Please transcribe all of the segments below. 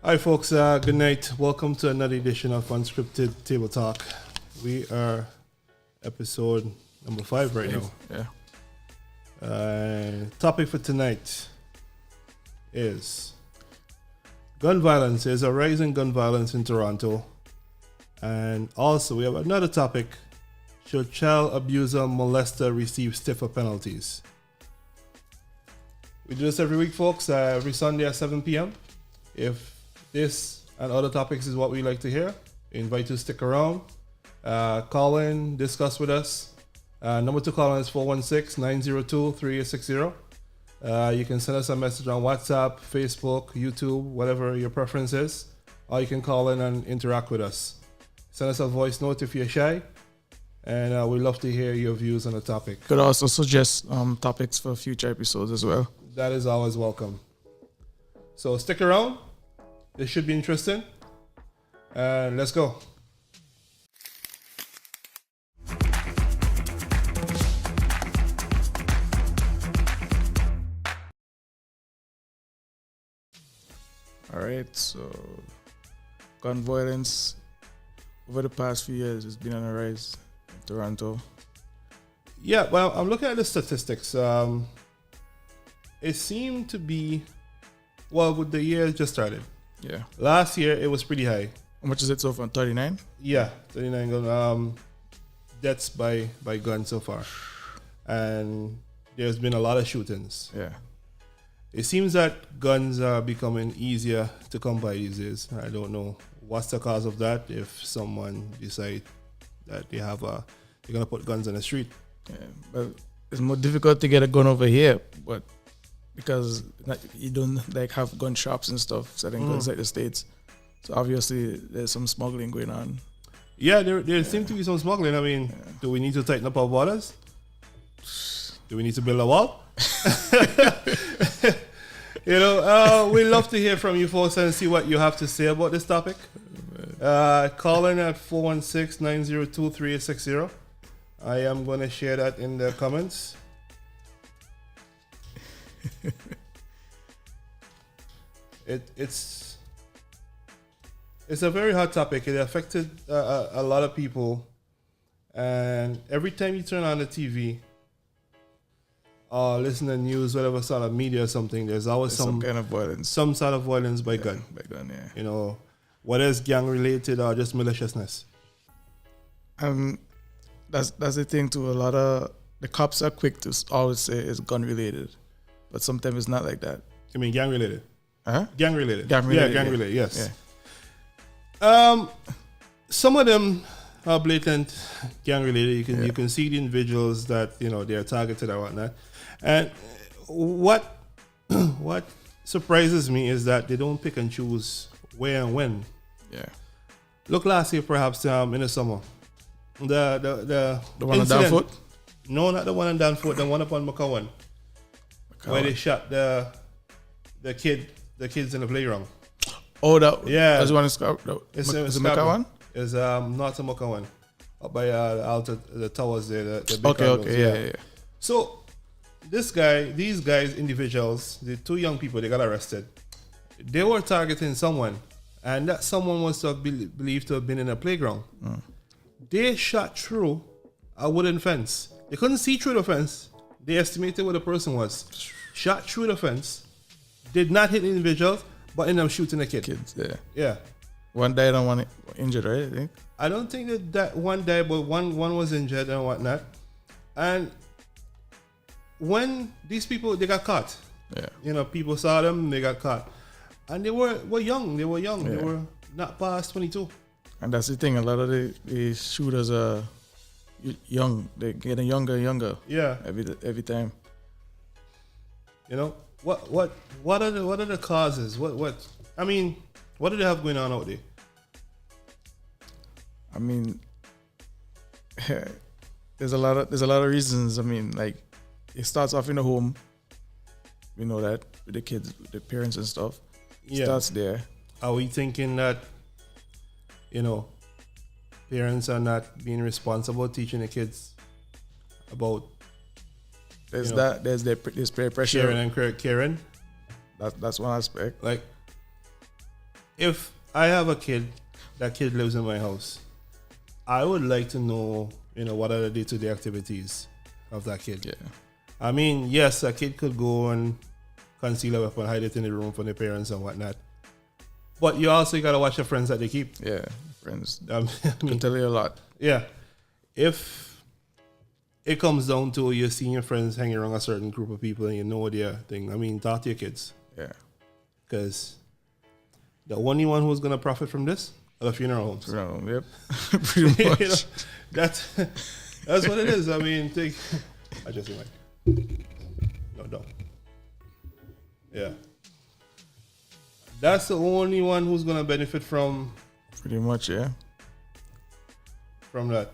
Hi, folks. Good night. Welcome to another edition of Unscripted Table Talk. We are episode number 5 right now. Yeah. Topic for tonight is gun violence. There's a rise in gun violence in Toronto. And also, we have another topic. Should child abuser molester receive stiffer penalties? We do this every week, folks, every Sunday at 7 p.m. If this and other topics is what we like to hear, we invite you to stick around, call in, discuss with us. Number to call in is 416-902-3860. You can send us a message on WhatsApp, Facebook, YouTube, whatever your preference is, or you can call in and interact with us. Send us a voice note if you're shy, and we'd love to hear your views on the topic. Could also suggest topics for future episodes as well. That is always welcome. So stick around. This should be interesting. Let's go. All right, so gun violence over the past few years has been on a rise in Toronto. Yeah, well, I'm looking at the statistics. It seemed to be, well, with the year just started. Yeah. Last year, it was pretty high. How much is it so far? 39? Yeah, 39 gun, deaths by gun so far. And there's been a lot of shootings. Yeah. It seems that guns are becoming easier to come by these days. I don't know what's the cause of that. If someone decide that they're gonna put guns on the street. Yeah, but it's more difficult to get a gun over here, but because you don't have gun shops and stuff selling guns like the States. So obviously there's some smuggling going on. Yeah, there seems to be some smuggling. I mean, do we need to tighten up our borders? Do we need to build a wall? We love to hear from you folks and see what you have to say about this topic. Call in at 416-902-3860. I am going to share that in the comments. It's a very hot topic. It affected a lot of people, and every time you turn on the TV or listen to news, whatever sort of media or something, there's always some kind of violence, some sort of violence by gun. By gun, yeah. You know, whether it's gang related or just maliciousness. That's the thing too. A lot of the cops are quick to always say it's gun related, but sometimes it's not like that. I mean, gang related. Huh? Gang related. Gang related. Yeah, gang related. Yes. Yeah. Some of them are blatant gang related. You can see the individuals that they are targeted or whatnot. And what surprises me is that they don't pick and choose where and when. Yeah. Look, last year perhaps in the summer, the one on Danforth? No, not the one on Danforth. The one up on McCowan, where they shot the kids in the playground. Oh, that yeah. That's one in It's McCowan? It's not in McCowan, up by the towers there. The big Okay, condos, yeah. So these guys, individuals, the two young people, they got arrested. They were targeting someone, and that someone was believed to have been in a playground. They shot through a wooden fence. They couldn't see through the fence. They estimated where the person was. Shot through the fence. Did not hit the individuals, but ended up shooting the kid. Kids, yeah. Yeah. One died and one injured, right? I think. I don't think that one died, but one was injured and whatnot. And when these people, they got caught. Yeah. People saw them, they got caught. And they were young. They were young. Yeah. They were not past 22. And that's the thing. A lot of the shooters are young. They're getting younger and younger. Yeah. Every time. What are the causes? What I mean, what do they have going on out there? I mean, there's a lot of reasons. I mean, like, it starts off in the home. We know that with the kids, with the parents and stuff. It starts there. Are we thinking that parents are not being responsible teaching the kids about there's peer pressure, sharing and caring? That's one aspect. Like, if I have a kid, that kid lives in my house, I would like to know, what are the day-to-day activities of that kid. Yeah. I mean, yes, a kid could go and conceal a weapon, hide it in the room from their parents and whatnot. But you also got to watch the friends that they keep. Yeah, friends. I Can mean, tell you a lot. yeah. If it comes down to you're seeing your friends hanging around a certain group of people and you know their thing, I mean, talk to your kids. Yeah. Because the only one who's going to profit from this are the funeral homes. Yep. Pretty much. You know, that's what it is. I mean, I just like, no. Yeah. That's the only one who's going to benefit from Pretty much, yeah. from that.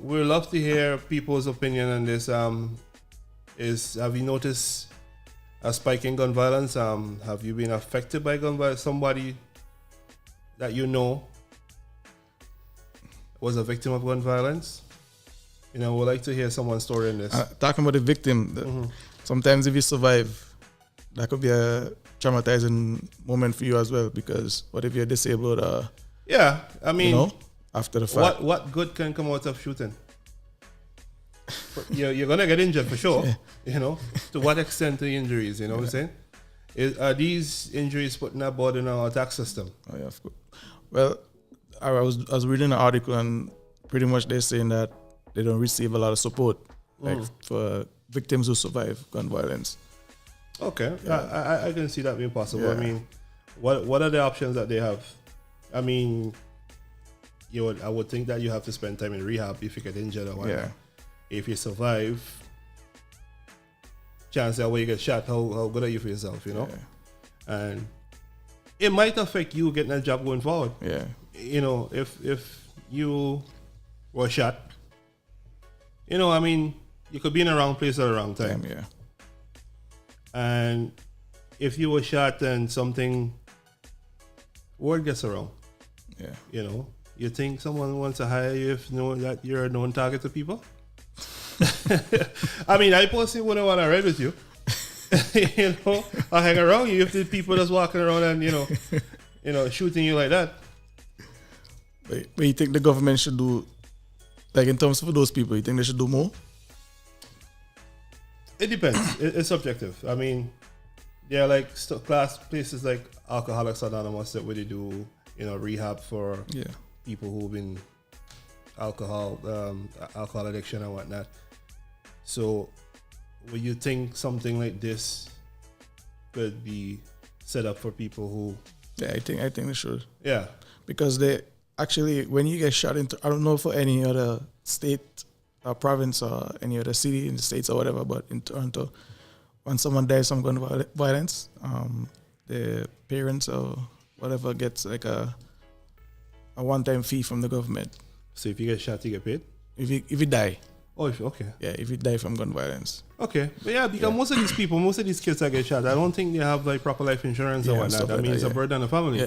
We love to hear people's opinion on this. Have you noticed a spike in gun violence? Have you been affected by gun violence? Somebody that you know was a victim of gun violence? We'd like to hear someone's story in this. Talking about the victim, sometimes if you survive, that could be a traumatizing moment for you as well, because what if you're disabled? Yeah, I mean, after the fact. What good can come out of shooting? You're gonna get injured for sure. Yeah. To what extent the injuries? You know what I'm saying? Are these injuries putting a burden on our tax system? Oh yeah, of course. Well, I was reading an article and pretty much they're saying that they don't receive a lot of support, like for victims who survive gun violence. Okay, Yeah. I can see that being possible. Yeah. I mean, what are the options that they have? I mean, I would think that you have to spend time in rehab if you get injured or whatnot. Yeah. If you survive, chance that when you get shot, how good are you for yourself? Yeah. And it might affect you getting a job going forward. Yeah. If you were shot, I mean, you could be in the wrong place at the wrong time. Yeah. And if you were shot and word gets around, Yeah. You think someone wants to hire you if that you're a known target to people? I mean, I personally wouldn't want to ride with you. I hang around you if the people just walking around and shooting you like that. But you think the government should do, like in terms of those people, you think they should do more? It depends. It's subjective. I mean, there are like class places like Alcoholics Anonymous where they do rehab for people who've been alcohol addiction and whatnot. So, would you think something like this could be set up for people who? Yeah, I think they should. Yeah, because they actually, when you get shot into, I don't know for any other state or province or any other city in the States or whatever, but in Toronto, when someone dies from gun violence, the parents or whatever gets like a one-time fee from the government. So if you get shot, you get paid? If you die. Oh, okay. Yeah, if you die from gun violence. Okay. But yeah, because most of these kids that get shot, I don't think they have like proper life insurance or whatnot. I mean, it's a burden on the family.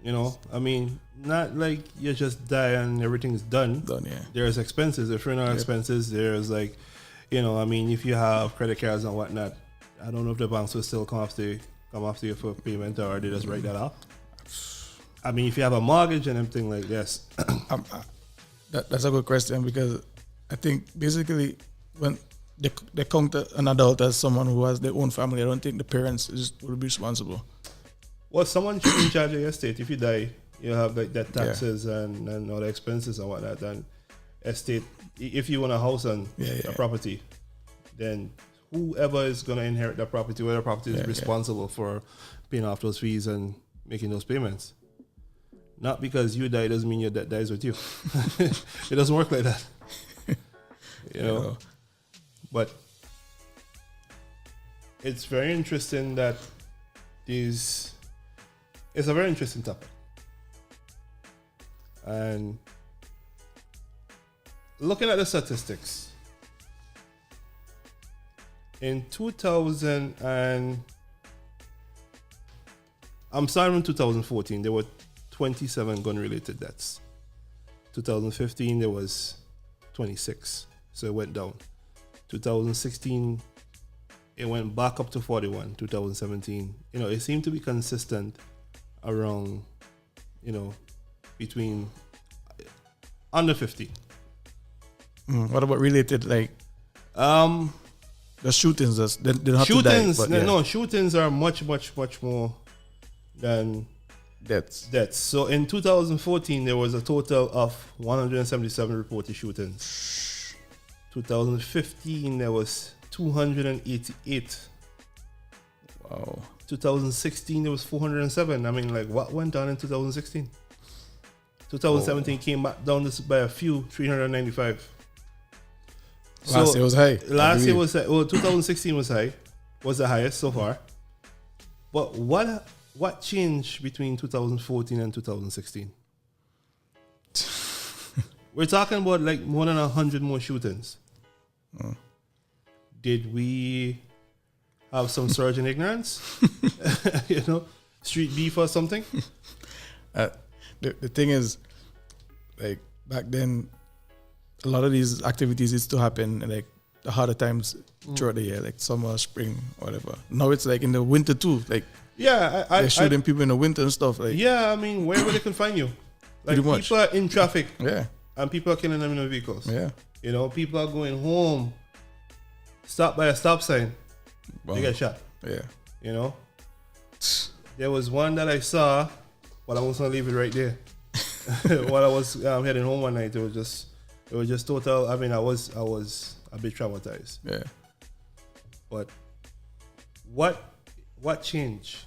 Yeah. I mean, not like you just die and everything's done. Yeah. There's expenses, there's funeral expenses, there's like, I mean, if you have credit cards and whatnot, I don't know if the banks will still come after you for payment or they just write that off. I mean, if you have a mortgage and everything like this. That's a good question, because I think basically when they count an adult as someone who has their own family, I don't think the parents will be responsible. Well, someone should be in charge of your estate. If you die, you have like that taxes and all the expenses and whatnot. And estate, if you own a house and a property, then whoever is going to inherit that property, whether the property is responsible for paying off those fees and making those payments. Not because you die doesn't mean your debt dies with you. It doesn't work like that. But it's very interesting that it's a very interesting topic. And looking at the statistics, in 2000 and I'm starting in 2014, there were 27 gun-related deaths. 2015, there was 26, so it went down. 2016, it went back up to 41, 2017. It seemed to be consistent around, between under 50. What about related, like, the shootings? They don't have Shootings, to die, but yeah. no, shootings are much, much, much more than Deaths. So in 2014, there was a total of 177 reported shootings. 2015, there was 288. Wow. 2016, there was 407. I mean, like, what went on in 2016? 2017 came back down by a few, 395. Last year was high. Last year was high. Well, 2016 was high. Was the highest so far. But what changed between 2014 and 2016? We're talking about like more than 100 more shootings. Did we have some surge in ignorance? Street beef or something? The thing is, like, back then, a lot of these activities used to happen in, like, the harder times throughout the year, like summer, spring, whatever. Now it's like in the winter too. Like, yeah, they're shooting people in the winter and stuff. Like, yeah, I mean, wherever they can find you. Like, pretty much. people are in traffic. Yeah. And people are killing them in their vehicles. Yeah. People are going home, stop by a stop sign, Wow. they get shot. Yeah. There was one that I saw, but I was gonna leave it right there. While I was heading home one night, it was just total. I mean, I was a bit traumatized. Yeah. But what changed?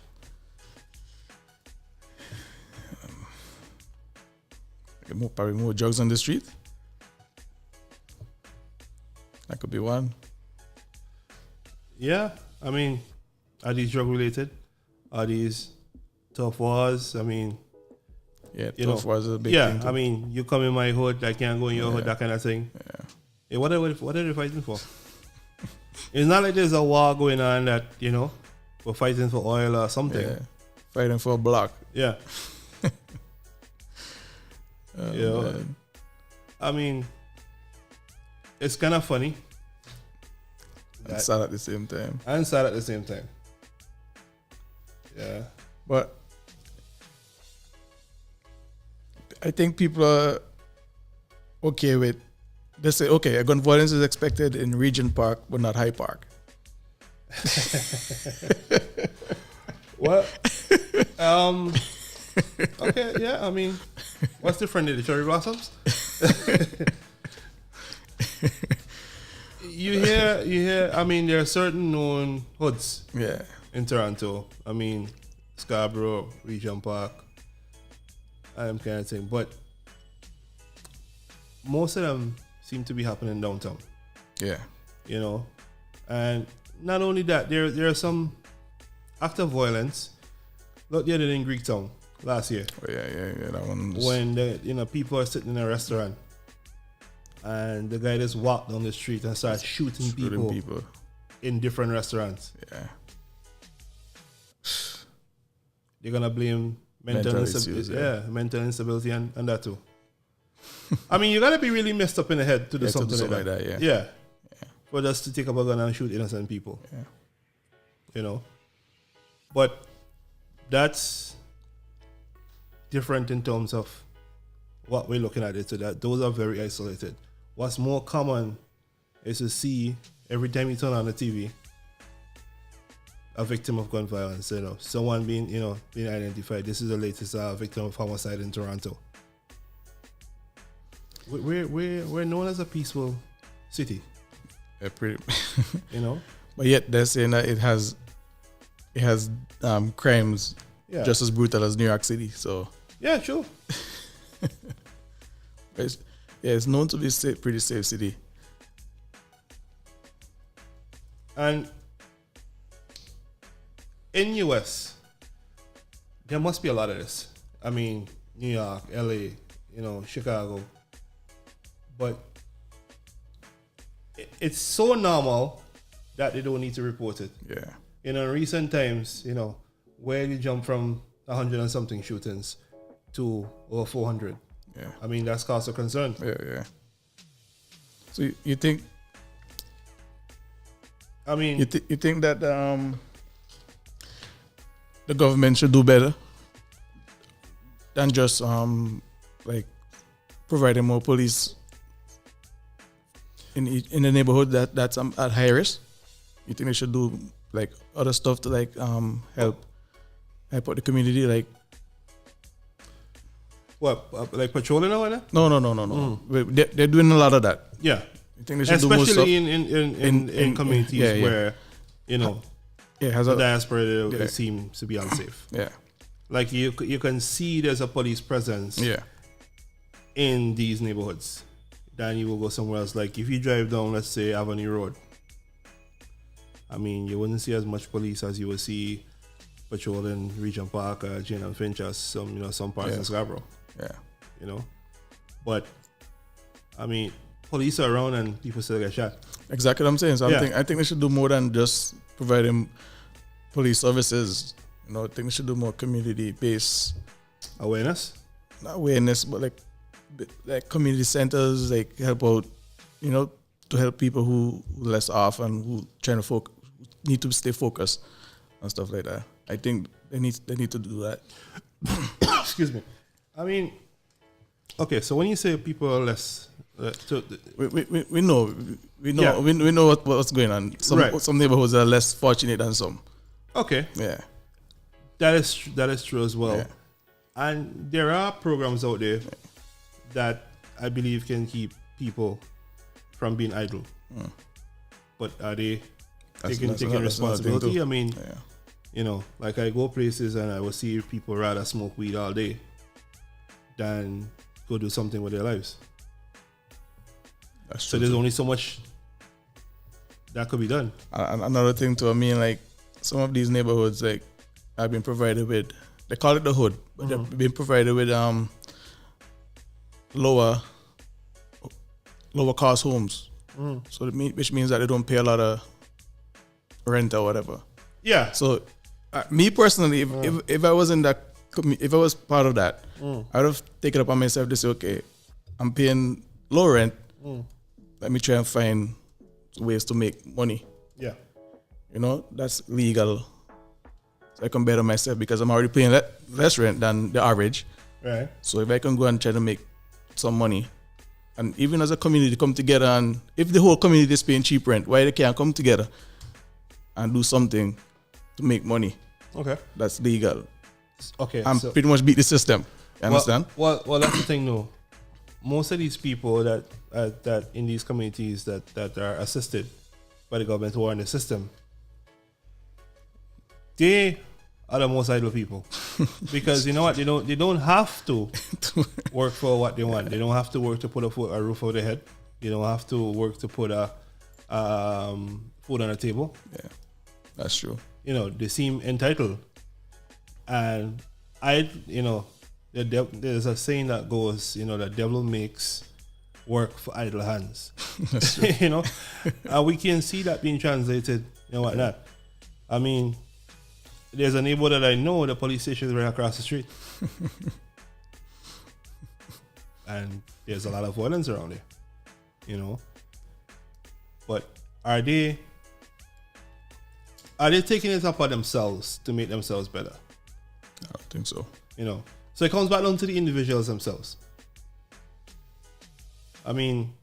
Probably more drugs on the street. That could be one. Yeah, I mean, are these drug related? Are these tough wars? I mean, yeah, tough wars is a big thing. Yeah, I mean, you come in my hood, I can't go in your hood, that kind of thing. Yeah. Yeah, what are they fighting for? It's not like there's a war going on that, we're fighting for oil or something. Yeah. Fighting for a block. Yeah. Man. I mean, it's kind of funny. And sad at the same time. And sad at the same time. Yeah. But I think people are okay with, they say, okay, a gun violence is expected in Regent Park, but not High Park. What? Okay, yeah, I mean, what's different in the cherry blossoms? You hear, I mean, there are certain known hoods in Toronto. I mean, Scarborough, Regent Park, kind of thing. But most of them seem to be happening downtown. Yeah. And not only that, there are some acts of violence. Look, the other in Greektown last year. Oh, yeah. That one was... When people are sitting in a restaurant and the guy just walked down the street and started shooting people in different restaurants. Yeah. They're gonna blame mental instability. Yeah, mental instability and that too. I mean, you gotta be really messed up in the head to do something like that. Yeah. For just to take up a gun and shoot innocent people. Yeah. But that's different in terms of what we're looking at it. So that those are very isolated. What's more common is to see every time you turn on the TV a victim of gun violence. Someone being identified. This is the latest victim of homicide in Toronto. We're known as a peaceful city. Yeah, pretty. But yet they're saying that it has crimes just as brutal as New York City. So yeah, sure. It's known to be a pretty safe city. And in US, there must be a lot of this. I mean, New York, LA, Chicago. But it's so normal that they don't need to report it. Yeah. In recent times, where you jump from 100 and something shootings to over 400. Yeah. I mean, that's cause of concern. Yeah. So you think I mean, you think that the government should do better than just like providing more police in the neighborhood that's at high risk? You think they should do like other stuff to like help out the community, like what, like patrolling or what? No. They're doing a lot of that. Yeah. You think they should do more stuff? Especially in communities where, you know, the diaspora they seem to be unsafe. Yeah. Like you can see there's a police presence in these neighborhoods. Then you will go somewhere else. Like if you drive down, let's say, Avenue Road, I mean, you wouldn't see as much police as you would see patrolling Regent Park or Jane and Finch or some parts in Scarborough. Yeah. You know? But, I mean, police are around and people still get shot. Exactly what I'm saying. So I think they should do more than just providing police services. You know, I think they should do more community-based awareness. Not awareness, but like community centers, like help out, you know, to help people who less off and who trying to need to stay focused and stuff like that. I think they need to do that. Excuse me. I mean, okay. So when you say people are less, we know what's going on. Some neighborhoods are less fortunate than some. Okay. Yeah. That is true as well. Yeah. And there are programs out there that I believe can keep people from being idle. But are they taking responsibility? I mean, you know, like I go places and I will see people rather smoke weed all day than go do something with their lives. That's so true. There's only so much that could be done. Another thing too, I mean, like some of these neighborhoods, like have been provided with, they call it the hood, but they've been provided with lower cost homes. So which means that they don't pay a lot of rent or whatever. Yeah. So me personally, if I was in that, if I was part of that, I would have taken it upon myself to say, okay, I'm paying low rent. Let me try and find ways to make money. Yeah. You know, that's legal. So I can better myself because I'm already paying less rent than the average. Right. So if I can go and try to make some money, and even as a community come together, and if the whole community is paying cheap rent, why they can't come together and do something to make money? Okay. That's legal. Okay. And pretty much beat the system. You understand? Well, that's the thing, no. Most of these people that in these communities that are assisted by the government who are in the system, they are the most idle people. Because you know what? They don't have to work for what they want. They don't have to work to put a roof over their head. They don't have to work to put a food on the table. Yeah, that's true. You know, they seem entitled. And there's a saying that goes, you know, the devil makes work for idle hands. You know, and we can see that being translated and whatnot. I mean, there's a neighborhood that I know, the police station is right across the street. And there's a lot of violence around there, you know. But are they taking it upon themselves to make themselves better? I don't think so. You know, so it comes back down to the individuals themselves. I mean,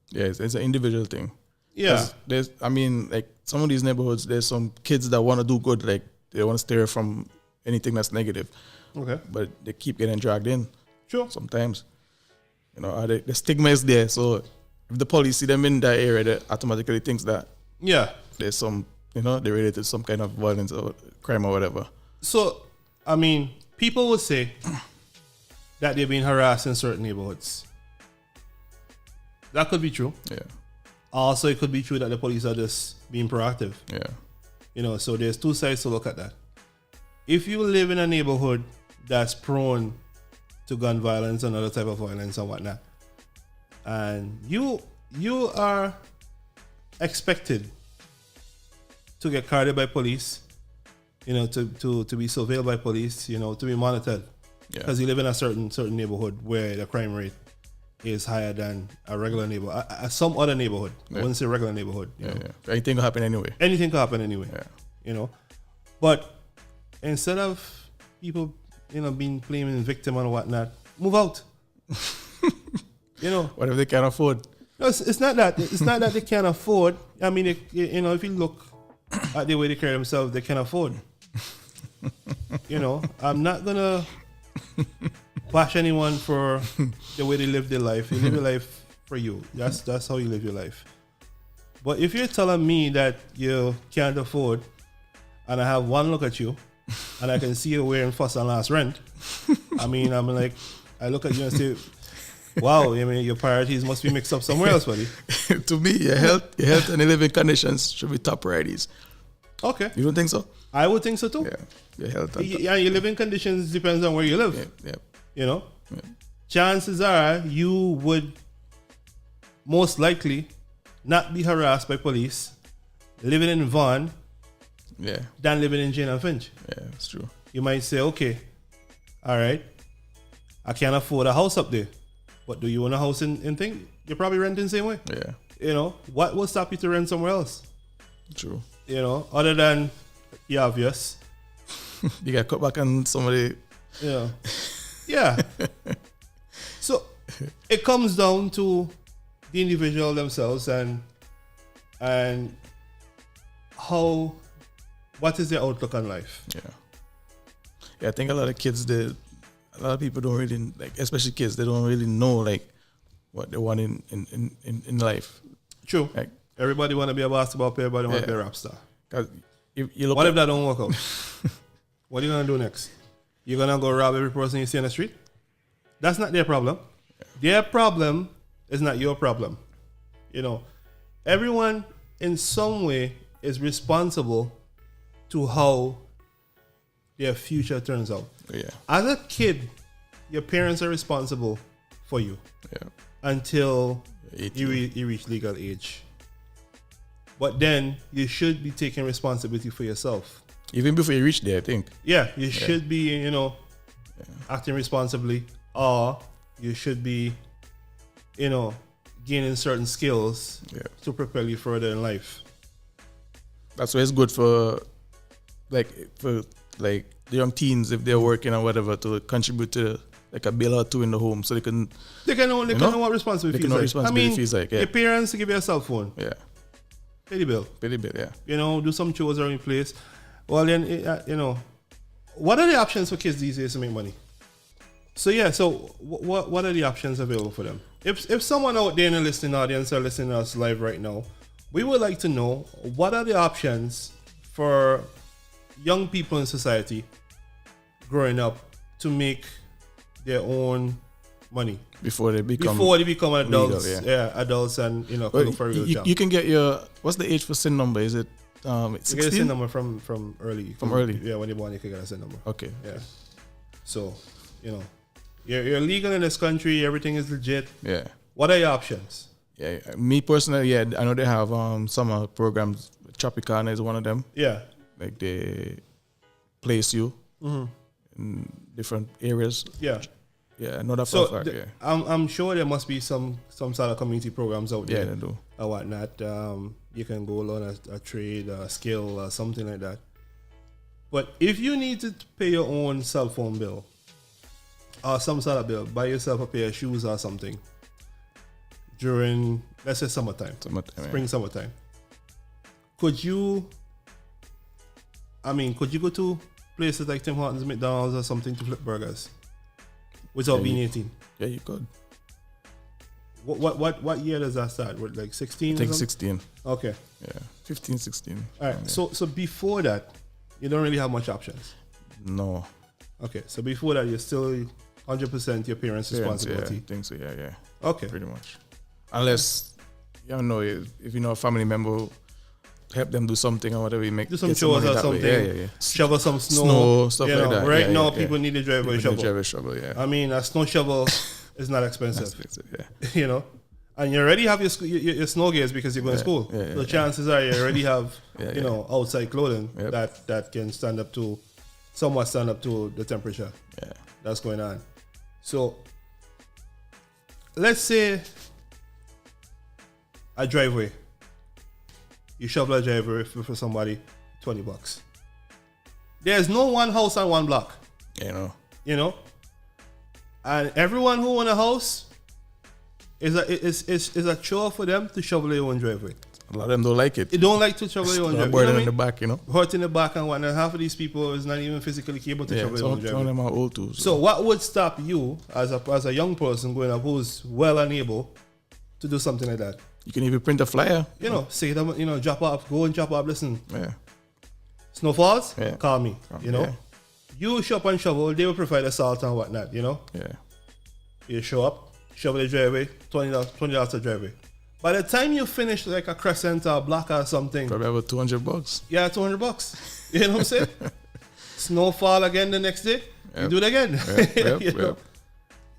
yeah, it's an individual thing. Yeah, I mean, like some of these neighborhoods, there's some kids that want to do good, like they want to stay away from anything that's negative. Okay, but they keep getting dragged in. Sure. Sometimes, you know, the stigma is there. So if the police see them in that area, they automatically thinks that there's some, you know, they're related to some kind of violence or crime or whatever. So, I mean, people would say that they're being harassed in certain neighborhoods. That could be true. Yeah. Also, it could be true that the police are just being proactive. Yeah. You know, so there's two sides to look at that. If you live in a neighborhood that's prone to gun violence and other type of violence and whatnot, and you are expected to get carded by police, you know, to be surveilled by police, you know, to be monitored, because you live in a certain neighborhood where the crime rate is higher than a regular neighborhood, some other neighborhood. I wouldn't say regular neighborhood. You know? Anything will happen anyway. Anything could happen anyway. Yeah. You know, but instead of people, being playing victim and whatnot, move out. Whatever they can afford. No, it's not that. It's not that they can't afford. I mean, if you look at the way they carry themselves, they can afford. I'm not gonna bash anyone for the way they live their life. You live your life for you. That's how you live your life. But if you're telling me that you can't afford, and I have one look at you, and I can see you wearing first and last rent, I mean, I'm like, I look at you and say, wow, I mean, your priorities must be mixed up somewhere else, buddy. To me, your health and your living conditions should be top priorities. Okay. You don't think so? I would think so too. Yeah. Your health. Yeah, your living conditions depends on where you live. Yeah. Chances are you would most likely not be harassed by police living in Vaughan than living in Jane and Finch. Yeah, that's true. You might say, okay, all right, I can't afford a house up there. But do you own a house in thing? You're probably renting the same way. Yeah. What will stop you to rent somewhere else? True. Other than the obvious. You got cut back on somebody. Yeah. So it comes down to the individual themselves and what is their outlook on life. Yeah, I think a lot of people don't really, like, especially kids, they don't really know, like, what they want in life. True. Like, everybody want to be a basketball player, everybody want to be a rap star. What if that don't work out? What are you going to do next? You're going to go rob every person you see on the street? That's not their problem. Their problem is not your problem. Everyone in some way is responsible to how their future turns out. Yeah. As a kid, your parents are responsible for you until you reach legal age. But then you should be taking responsibility for yourself. Even before you reach there, I think. Yeah, you should be, acting responsibly, or you should be, gaining certain skills to propel you further in life. That's why it's good for the young teens, if they're working or whatever, to contribute to like a bill or two in the home, so they can know what responsibility feels like. Your parents give you a cell phone. Yeah. Pay the bill. Yeah. Do some chores around your place. Well, then, what are the options for kids these days to make money? So what are the options available for them? If someone out there in the listening audience are listening to us live right now, we would like to know what are the options for young people in society growing up to make their own money before they become adults. Legal, adults and well, look for a real job. You can get what's the age for SIN number? Is it 16? You get a SIN number from early. From early. Yeah, when you're born, you can get a SIN number. Okay. Yeah. So, you're legal in this country. Everything is legit. Yeah. What are your options? Yeah. Me personally, I know they have summer programs. Tropicana is one of them. Yeah. Like they place you in different areas. Yeah. Yeah, I know that so for a fact. I'm sure there must be some sort of community programs out there. Yeah, they do. Or whatnot. You can go learn a trade, a skill, or something like that. But if you need to pay your own cell phone bill or some sort of bill, buy yourself a pair of shoes or something during, let's say, summertime, summertime, could you go to places like Tim Hortons, McDonald's, or something to flip burgers without being 18? Yeah, you could. What year does that start? What, like 16? I think 16. Okay. Yeah, 15, 16. All right. Yeah. So before that, you don't really have much options. No. Okay. So before that, you're still 100% your parents' responsibility. Yeah, I think so. Yeah. Okay. Pretty much. Unless, if you know a family member, help them do something or whatever, do some chores or something. Yeah. Shovel some snow. Stuff like that. Right now, people need a driveway shovel. Yeah. I mean, a snow shovel is not expensive. Yeah. And you already have your snow gears because you're going to school. The chances are you already have outside clothing that can somewhat stand up to the temperature that's going on. So let's say a driveway. You shovel a driveway for somebody, $20. There's no one house on one block. You know, and everyone who own a house is a chore for them to shovel their own driveway. A lot of them don't like it. They don't like to shovel their own driveway. Burden in the back, Hurt in the back and whatnot. Half of these people is not even physically able to shovel their own driveway. Some of them are old too. So what would stop you as a young person going up who's well and able to do something like that? You can even print a flyer. Say them, drop off, go and drop off. Listen, Yeah. snow falls, Yeah. call me. Yeah. You shop and shovel, they will provide the salt and whatnot. Yeah. You show up, shovel the driveway, $20 a driveway. By the time you finish like a crescent or a block or something, Probably about $200. yeah, $200. You know what I'm saying? Snowfall again the next day, you do it again. Yep.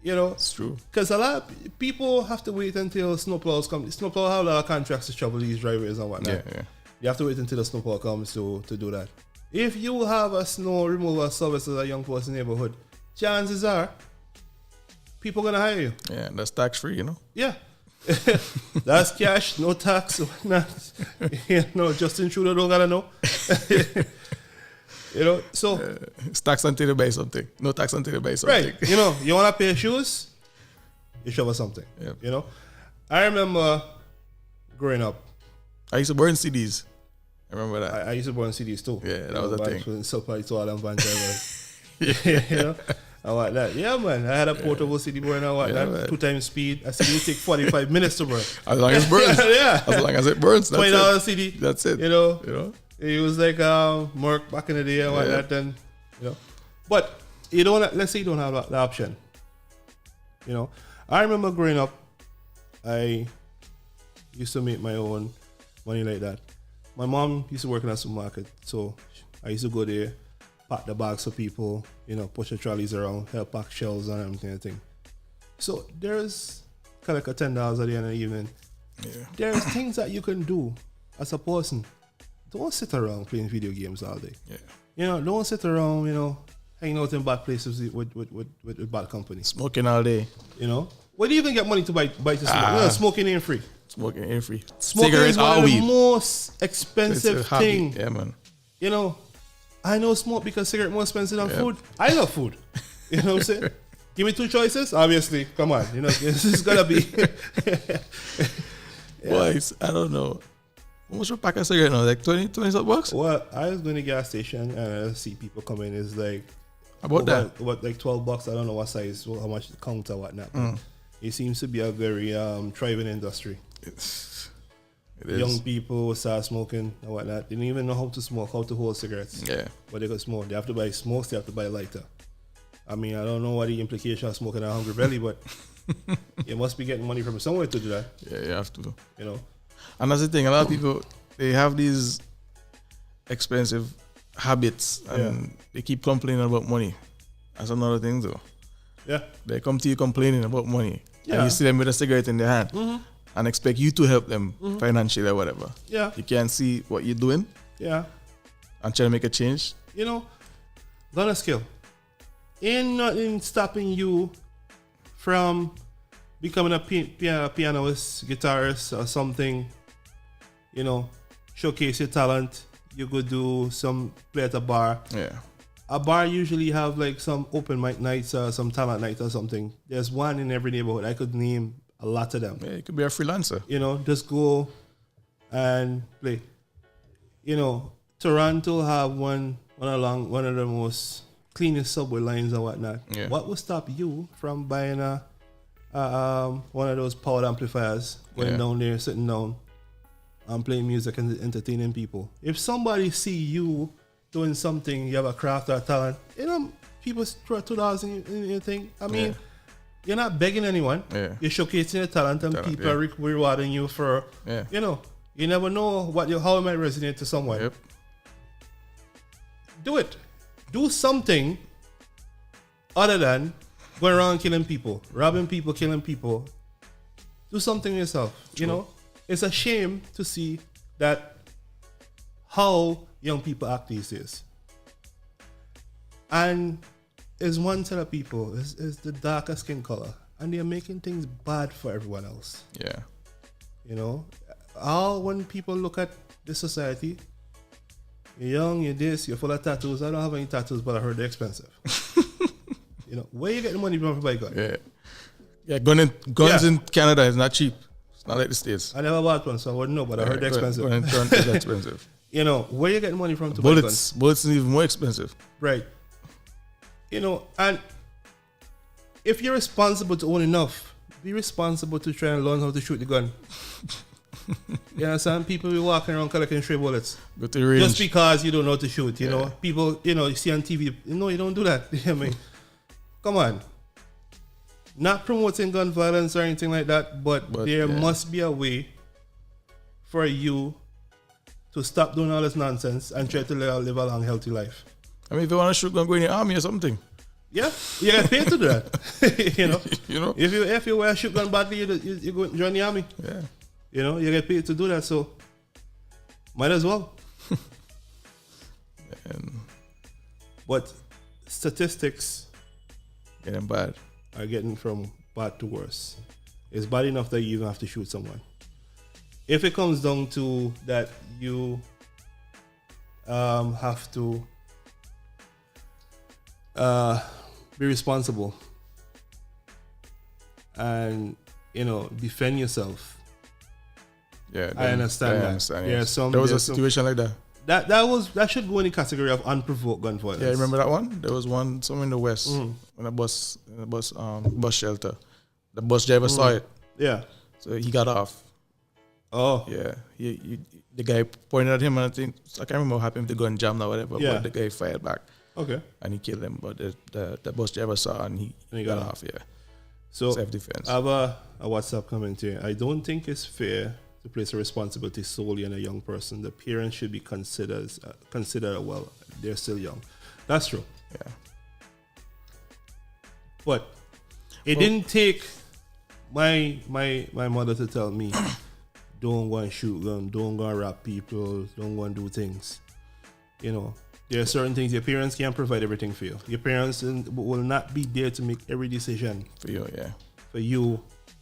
It's true. Because a lot of people have to wait until snowplows come. Snowplow have a lot of contracts to shovel these driveways and whatnot. Yeah. You have to wait until the snowplow comes to do that. If you have a snow removal service as a young person neighborhood, chances are people gonna hire you. Yeah, that's tax free, Yeah. That's cash, no tax, whatnot. Justin Trudeau don't gotta know. So it's tax until you buy something. No tax until you buy something. right. You wanna pay shoes, you shovel something. Yep. I remember growing up. I used to burn CDs. I remember that. I used to burn CDs too. Yeah, that was a thing. So probably to all them van drivers. And what that. Yeah, man. I had a portable CD burner and whatnot. Man. 2 times speed. A CD would take 45 minutes to burn. As long as it burns. Yeah. As long as it burns. That's $20 it. CD. That's it. It was like Merc back in the day and whatnot. And, But let's say you don't have the option. I remember growing up, I used to make my own money like that. My mom used to work in a supermarket, so I used to go there, pack the bags for people, push the trolleys around, help pack shelves and everything. So there's kind of like a $10 at the end of the evening. Yeah. There's things that you can do as a person. Don't sit around playing video games all day. Yeah. Don't sit around, hanging out in bad places with bad company. Smoking all day. Where do you even get money to buy to smoke? Smoking ain't free. Smoking ain't free. Smoking Cigarettes is one or of weed. the most expensive thing. Yeah, man. I know smoke because cigarette more expensive than food. I love food. You know what I'm saying? Give me 2 choices. Obviously, come on. This is gonna be. Boys, I don't know. How much a pack of cigarette now? Like 20 something bucks? Well, I was going to gas station and I see people coming. It's like about that. What like $12? I don't know what size, how much the counter, whatnot. It seems to be a very thriving industry. It is. Young people start smoking and whatnot. They don't even know how to smoke, how to hold cigarettes. Yeah. But they can smoke. They have to buy smokes, they have to buy lighter. I mean, I don't know what the implication of smoking a hungry belly, but you must be getting money from somewhere to do that. Yeah, you have to. And that's the thing. A lot of people, they have these expensive habits and they keep complaining about money. That's another thing though. Yeah. They come to you complaining about money. Yeah. And you see them with a cigarette in their hand and expect you to help them financially or whatever. Yeah. You can't see what you're doing. Yeah. And try to make a change. Learn a skill. Ain't nothing stopping you from becoming a pianist, guitarist or something. Showcase your talent. You could do play at a bar. Yeah. A bar usually have like some open mic nights or some talent night or something. There's one in every neighborhood. I could name a lot of them. Yeah, you could be a freelancer. Just go and play. Toronto have one of the most cleanest subway lines and whatnot. Yeah. What would stop you from buying one of those powered amplifiers, going down there, sitting down, and playing music and entertaining people? If somebody see you doing something, you have a craft or a talent, people throw $2 in your thing. I mean, you're not begging anyone. Yeah. You're showcasing your talent and people are rewarding you for, you never know how it might resonate to someone. Yep. Do it. Do something other than going around killing people, robbing people, killing people. Do something yourself. True. It's a shame to see that how young people act these days. And is one set of people is the darker skin color. and they're making things bad for everyone else. Yeah. You know, when people look at this society, you're young, you're this, you're full of tattoos. I don't have any tattoos, but I heard they're expensive. You know, where you get the money from to buy gun? Yeah. Yeah, guns in Canada is not cheap. It's not like the States. I never bought one, so I wouldn't know, but I heard they're expensive. Gun is expensive. You know, where you get the money from to buy guns? Bullets is even more expensive. Right. You know, and if you're responsible to own enough, be responsible to try and learn how to shoot the gun. You understand? People be walking around collecting stray bullets. Go to the range. Just because you don't know how to shoot, you know. People, you know, you see on TV, no, you don't do that. You know what I mean? Come on. Not promoting gun violence or anything like that, but there must be a way for you to stop doing all this nonsense and try to live a long, healthy life. I mean, if you want to shoot gun, go in the army or something. Yeah, you get paid to do that. You know, you know, if you wear a shotgun badly, you go join the army. Yeah, you know, you get paid to do that, so might as well. But statistics getting bad are getting from bad to worse. It's bad enough that you even have to shoot someone. If it comes down to that, you have to be responsible and, you know, defend yourself. Yeah, I understand that. Yes. There was a situation like that. That should go in the category of unprovoked gun violence. Yeah, remember that one? There was one somewhere in the west in a bus shelter. The bus driver saw it. Yeah. So he got off. Oh. Yeah. The guy pointed at him, and I can't remember what happened if the gun jammed or whatever, but the guy fired back. Okay. And he killed him, but the bus driver saw and he got off, yeah. So self-defense. I have a WhatsApp comment here. I don't think it's fair to place a responsibility solely on a young person. The parents should be considered well, they're still young. That's true. Yeah. But it didn't take my mother to tell me, don't go and shoot gun, don't go and rap people, don't go and do things. You know, there are certain things your parents can't provide everything for you. Your parents will not be there to make every decision for you, yeah. For you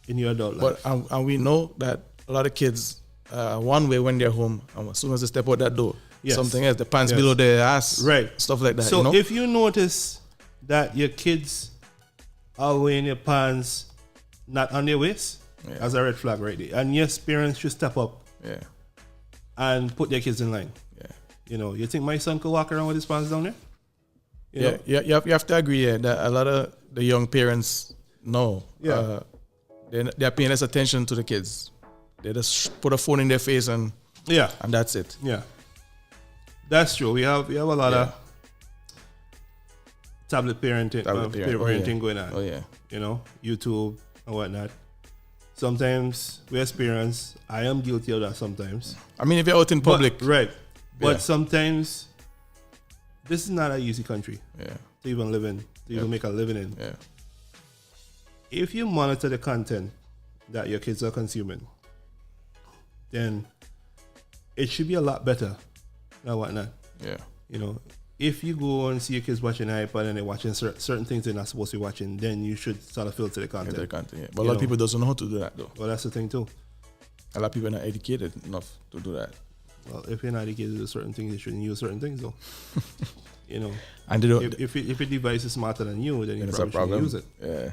in your adult life. But and we know that a lot of kids, one way when they're home, as soon as they step out that door, something else, the pants below their ass, right? Stuff like that. So you know? If you notice that your kids are wearing their pants not on their waist, as a red flag right there. And yes, parents should step up and put their kids in line. Yeah. You know, you think my son could walk around with his pants down there? You have to agree that a lot of the young parents know. Yeah. They're paying less attention to the kids. They just put a phone in their face and that's it. Yeah. That's true. We have a lot of tablet parenting going on. Oh yeah. You know, YouTube and whatnot. Sometimes we as parents, I am guilty of that sometimes. I mean, if you're out in public. But sometimes this is not an easy country to even live in, to even make a living in. Yeah. If you monitor the content that your kids are consuming, then it should be a lot better than whatnot. Yeah. You know, if you go and see your kids watching iPad and they're watching certain things they're not supposed to be watching, then you should sort of filter the content. But a lot of people don't know how to do that, though. Well, that's the thing, too. A lot of people are not educated enough to do that. Well, if you're not educated to certain things, you shouldn't use certain things, though. You know, and they don't, if your device is smarter than you, then you probably shouldn't use it. Yeah.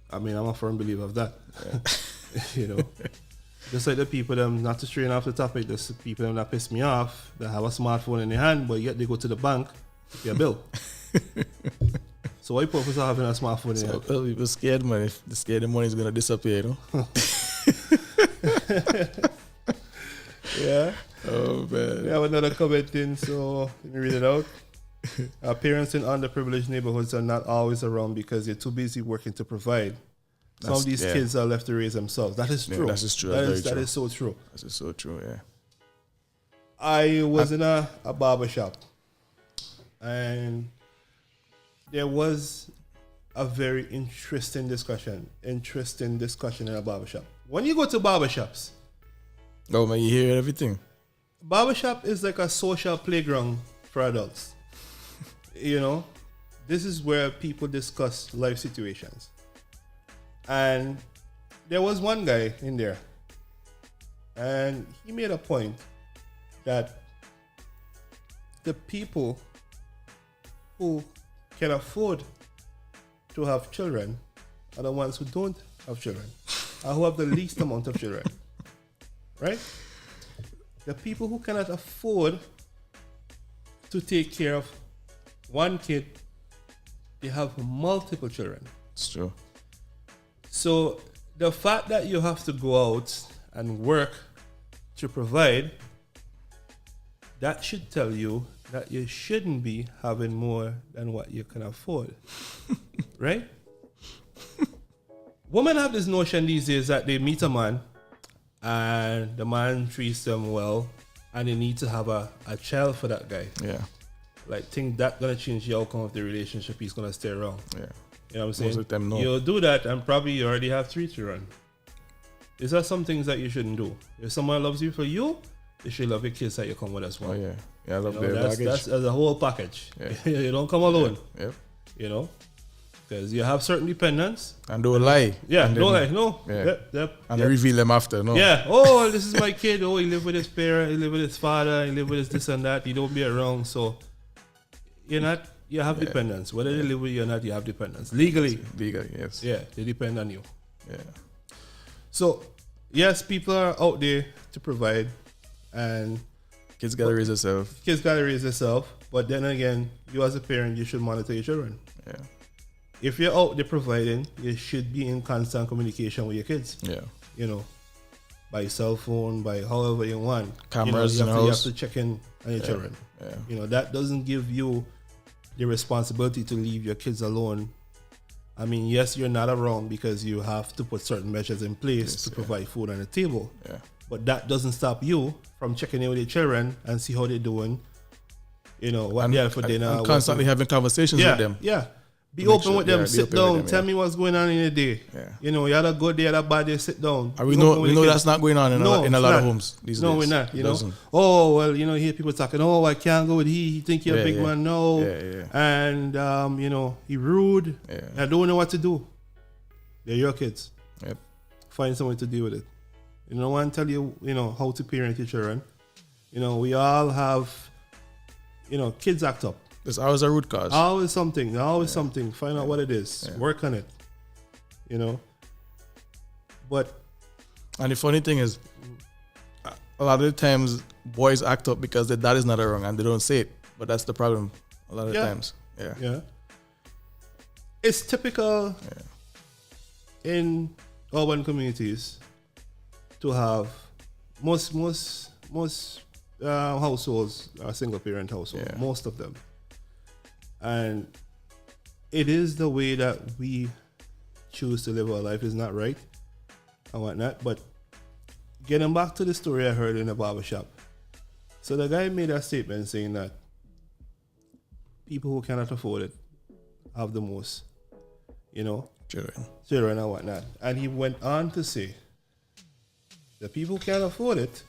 I mean, I'm a firm believer of that. Yeah. You know, just like the people them, not to strain off the topic, the people them that piss me off, that have a smartphone in their hand, but yet they go to the bank to pay a bill. So what purpose of having a smartphone in your hand? Well, people scared, man. If they're scared the money is going to disappear, you know? Yeah. Oh, man. We have another comment in, so let me read it out. Parents in underprivileged neighborhoods are not always around because they're too busy working to provide. Some of these kids are left to raise themselves. That is true. That is true. That is so true. That is so true, yeah. I was in a barber shop, and there was a very interesting discussion in a barber shop. When you go to barber shops, oh man, you hear everything. Barbershop is like a social playground for adults. You know, this is where people discuss life situations. And there was one guy in there, and he made a point that the people who can afford to have children are the ones who don't have children, or who have the least amount of children. Right? The people who cannot afford to take care of one kid, they have multiple children. It's true. So the fact that you have to go out and work to provide, that should tell you that you shouldn't be having more than what you can afford. Right? Women have this notion these days that they meet a man and the man treats them well and they need to have a child for that guy. Yeah. Like, think that's gonna change the outcome of the relationship, he's gonna stay around. Yeah. You know what I'm saying? Most of them, no. You'll do that and probably you already have 3 children. These are some things that you shouldn't do. If someone loves you for you, they should love your kids that you come with as well. Oh, yeah. Yeah, I love You know, their baggage. that's a whole package. Yeah. You don't come alone. Yeah. Yep. You know? Because you have certain dependents. And don't lie. Yeah, And don't then- lie. No. Yeah. Yep. And they reveal them after, no? Yeah. Oh, this is my kid. Oh, he live with his parent. He live with his father. He live with his this and that. He don't be around. So you have dependents. Whether they live with you or not, you have dependents. Legally. Legally, yes. Yeah, they depend on you. Yeah. So yes, people are out there to provide, and Kids gotta raise themselves. kids gotta raise themselves. But then again, you as a parent, you should monitor your children. Yeah. If you're out there providing, you should be in constant communication with your kids. Yeah. You know, by cell phone, by however you want. Cameras you in the have house. to check in on your children. Yeah. You know, that doesn't give you the responsibility to leave your kids alone. I mean, yes, you're not around because you have to put certain measures in place to provide food on the table. Yeah. But that doesn't stop you from checking in with your children and see how they're doing. You know, what they have for dinner. And constantly having conversations with them. Yeah. Be Make open sure- with them. yeah, be Sit open down. with them, Tell yeah. me what's going on in your day. Yeah. You know, you had a good day, you had a bad day. Sit down. And we Be know open with we your know kids. that's not going on in a lot it's of not. homes these days. No, we're not. You It know. doesn't. Oh well, you hear people talking. Oh, I can't go with he think you're a Yeah, big yeah. man. No. Yeah. And he rude. Yeah. I don't know what to do. They're your kids. Yep. Find someone to deal with it. You know, one tell you, how to parent your children. You know, we all have, kids act up. There's always a root cause. Always something. Find out what it is. Yeah. Work on it. But And the funny thing is, a lot of the times boys act up because their dad is not around and they don't say it. But that's the problem a lot of times. Yeah. yeah, it's typical in urban communities to have most households are single parent households. Yeah. Most of them, and it is the way that we choose to live our life is not right and whatnot. But getting back to the story I heard in the barbershop, so the guy made a statement saying that people who cannot afford it have the most, children and whatnot. And he went on to say, the people who can't afford it,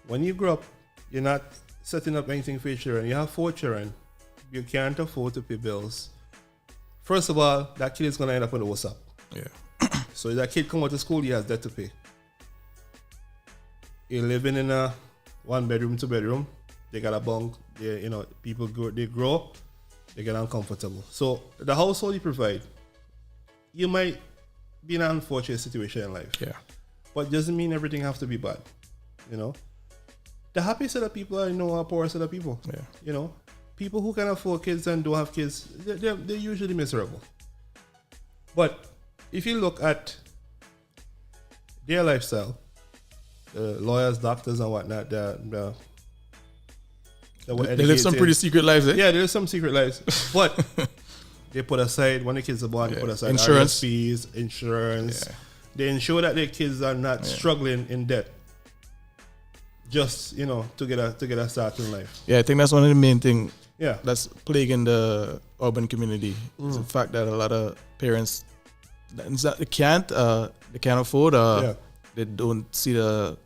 when you grow up, you're not setting up anything for your children. You have 4 children. You can't afford to pay bills. First of all, that kid is going to end up on the WhatsApp. Yeah. So if that kid come out of school, he has debt to pay. You're living in a 1-bedroom, 2-bedroom. They got a bunk. People grow, they get uncomfortable. So the household you provide, you might be in an unfortunate situation in life. Yeah. But it doesn't mean everything has to be bad. The happiest set of people are poor set of people. Yeah. People who can afford kids and don't have kids, they're usually miserable. But if you look at their lifestyle, lawyers, doctors, and whatnot, They live some pretty secret lives, eh? Yeah, there's some secret lives. But they put aside, when the kids are born, they put aside Insurance. fees, insurance. Yeah. They ensure that their kids are not struggling in debt. Just, to get a start in life. Yeah, I think that's one of the main things Yeah. that's plaguing the urban community. It's the fact that a lot of parents they can't afford they don't see the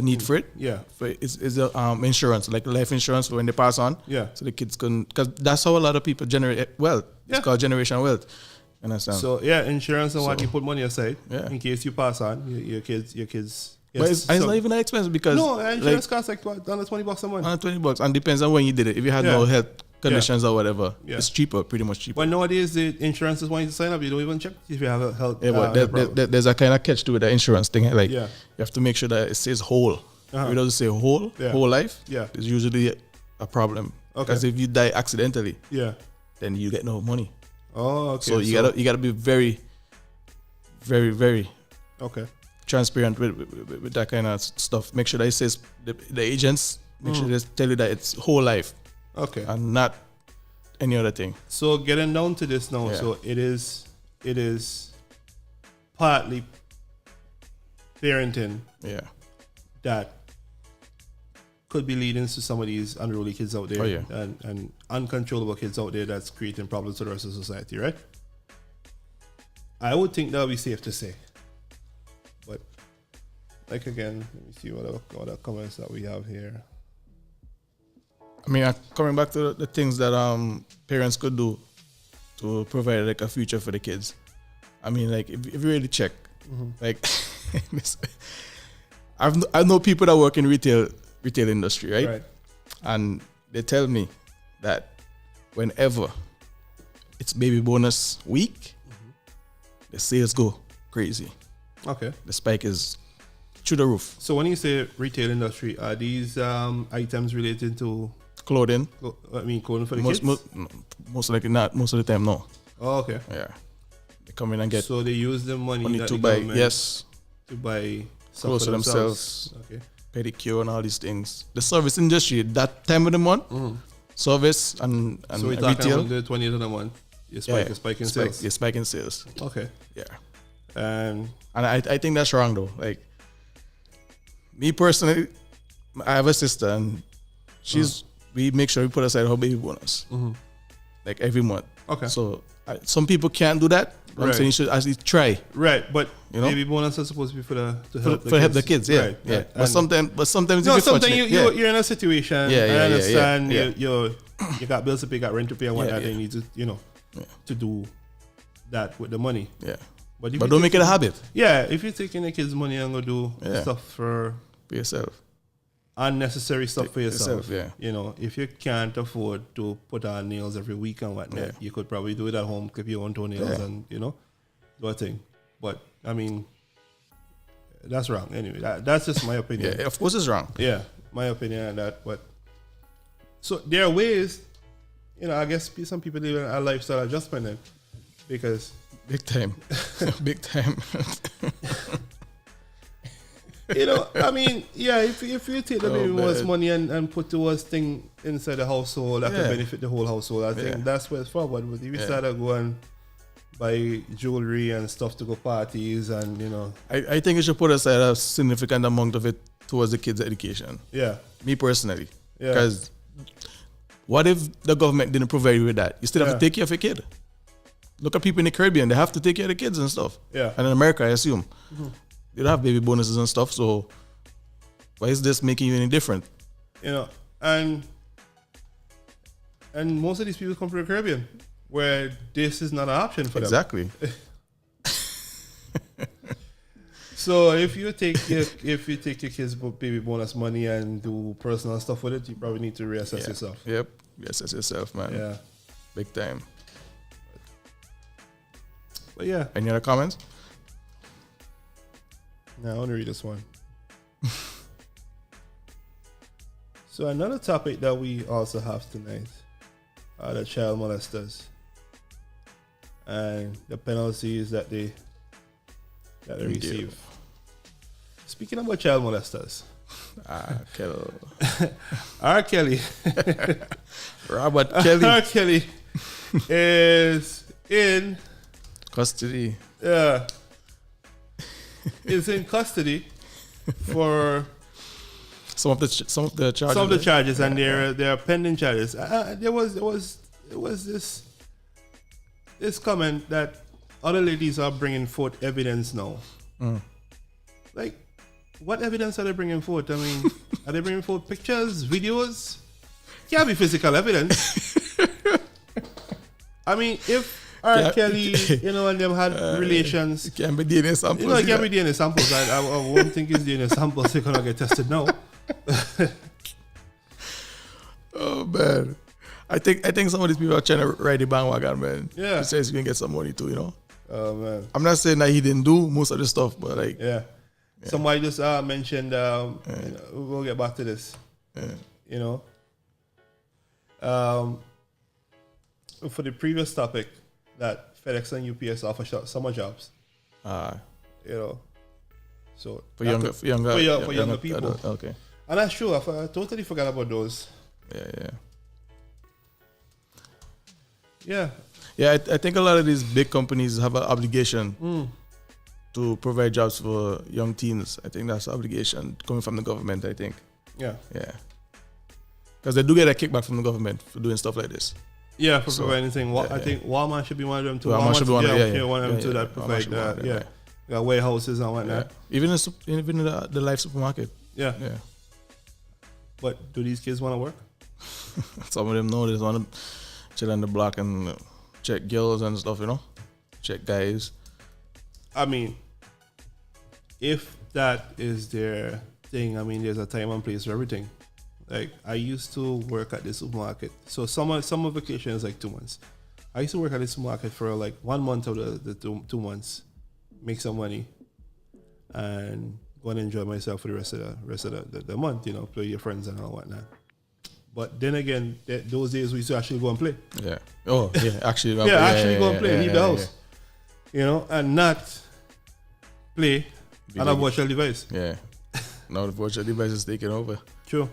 need for it. Yeah. For it's insurance, like life insurance for when they pass on. Yeah. So the kids can, because that's how a lot of people generate wealth. It's Yeah. called generational wealth. Understand? So yeah, insurance and what So, you put money aside in case you pass on your kids. But it's not even that expensive because no, insurance costs like under $20 a month. Under $20, and depends on when you did it. If you had no health conditions or whatever, it's cheaper, pretty much cheaper. But nowadays, the insurance is wanting to sign up. You don't even check if you have a health. Yeah, but there's a kind of catch to it, the insurance thing. Like, you have to make sure that it says whole. If it doesn't say whole life, it's usually a problem. Because if you die accidentally, then you get no money. Oh, okay. So you gotta be very, very, very transparent with that kind of stuff. Make sure that it says the agents. Make sure they tell you that it's whole life. Okay. And not any other thing. So getting down to this now, so it is partly parenting that could be leading to some of these unruly kids out there and uncontrollable kids out there that's creating problems to the rest of society, right? I would think that would be safe to say. But like again, let me see what other comments that we have here. I mean, coming back to the things that parents could do to provide like a future for the kids. I mean, like if you really check, like I know people that work in retail industry, right? And they tell me that whenever it's baby bonus week, the sales go crazy. Okay. The spike is through the roof. So when you say retail industry, are these items related to clothing? Clothing for the kids? Most likely not. Most of the time, no. Oh, okay. Yeah. They come in and get. So they use the money that to buy. Yes. To buy clothes for themselves. Okay. Pedicure and all these things. The service industry, that time of the month, service and so we're talking about the 20th of the month. You're spiking sales. You're spiking sales. Okay. Yeah. And I think that's wrong though. Like me personally, I have a sister and we make sure we put aside her baby bonus like every month. Okay. So some people can't do that. I'm saying you should actually try. Right, but baby bonus is supposed to be to help the kids. Yeah, right. Yeah. But sometimes you're in a situation. I understand. You got bills to pay, got rent to pay, and whatnot. You need to to do that with the money. Yeah. But don't make it a habit. Yeah, if you're taking the kids' money and go do stuff for yourself, unnecessary stuff for yourself. If you can't afford to put on nails every week and whatnot, you could probably do it at home, clip your own toenails and do a thing. But I mean, that's wrong. Anyway, that's just my opinion. Yeah, of course it's wrong. Yeah, my opinion on that. But so there are ways. I guess some people live a lifestyle adjustment then, because. Big time. Big time. I mean, if you take the baby bonus money and put towards thing inside the household that can benefit the whole household, I think that's where it's forward. But if you start to go and buy jewelry and stuff to go parties and I think you should put aside a significant amount of it towards the kids' education. Yeah. Me personally. Because what if the government didn't provide you with that? You still have to take care of your kid. Look at people in the Caribbean, they have to take care of the kids and stuff. Yeah. And in America, I assume. They don't have baby bonuses and stuff, so why is this making you any different? And most of these people come from the Caribbean, where this is not an option for them. Exactly. So if you take your kids' baby bonus money and do personal stuff with it, you probably need to reassess yourself. Yep, reassess yourself, man. Yeah, big time. But yeah. Any other comments? No, I want to read this one. So another topic that we also have tonight are the child molesters and the penalties that they receive. Speaking about child molesters. R. Kelly. Robert Kelly. R. Kelly is in custody. Yeah. Is in custody for some of the charges. Some of the charges, and there are pending charges. There was this comment that other ladies are bringing forth evidence now. Like, what evidence are they bringing forth? I mean, are they bringing forth pictures, videos? Can't be physical evidence. I mean, if R. Kelly, you know, and them had relations. It can't be DNA samples. You know, it can't be DNA samples. I won't think it's DNA samples. They're gonna get tested now. Oh man, I think some of these people are trying to ride the bandwagon, man. Yeah, he says you can get some money too, you know. Oh man, I'm not saying that he didn't do most of the stuff, but like, yeah. Somebody just mentioned. We'll get back to this. You know, for the previous topic, that FedEx and UPS offer summer jobs. You know, so for younger people. Okay. And that's true. I totally forgot about those. Yeah, I think a lot of these big companies have an obligation to provide jobs for young teens. I think that's an obligation coming from the government, I think. Yeah. Because they do get a kickback from the government for doing stuff like this. Yeah, for providing anything. I think Walmart should be one of them too. Walmart should be one of them. One of them too that provide that. Yeah, warehouses and whatnot. Even in the Life supermarket. Yeah. But do these kids want to work? Some of them know they just want to chill on the block and check girls and stuff, you know? Check guys. I mean, if that is their thing, I mean, there's a time and place for everything. Like, I used to work at the supermarket. So summer vacation is like 2 months. I used to work at the supermarket for like 1 month of the 2 months, make some money, and go and enjoy myself for the rest of the month, you know, play with your friends and all whatnot. But then again, those days we used to actually go and play. Yeah. Oh, yeah, actually. Go and play, leave the house. You know, and not play on a virtual device. Yeah. Now the virtual device is taking over. True.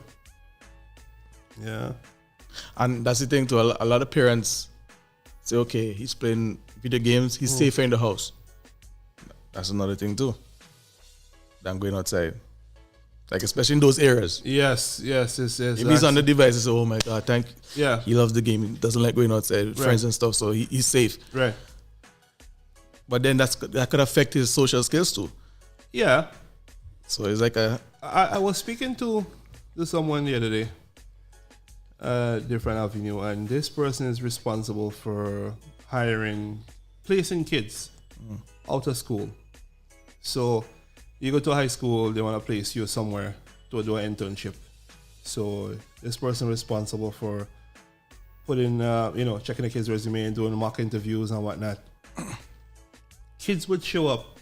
Yeah. And that's the thing too. A lot of parents say, okay, he's playing video games, he's safer in the house. That's another thing too. Than going outside. Like, especially in those areas. Yes. If he's on the device, he says, oh my God, thank you. Yeah. He loves the game. He doesn't like going outside with friends and stuff, so he's safe. Right. But then that could affect his social skills too. Yeah. So it's like I was speaking to someone the other day, different avenue, and this person is responsible for placing kids out of school. So you go to high school, they want to place you somewhere to do an internship. So this person responsible for putting, checking the kids' resume and doing mock interviews and whatnot. Kids would show up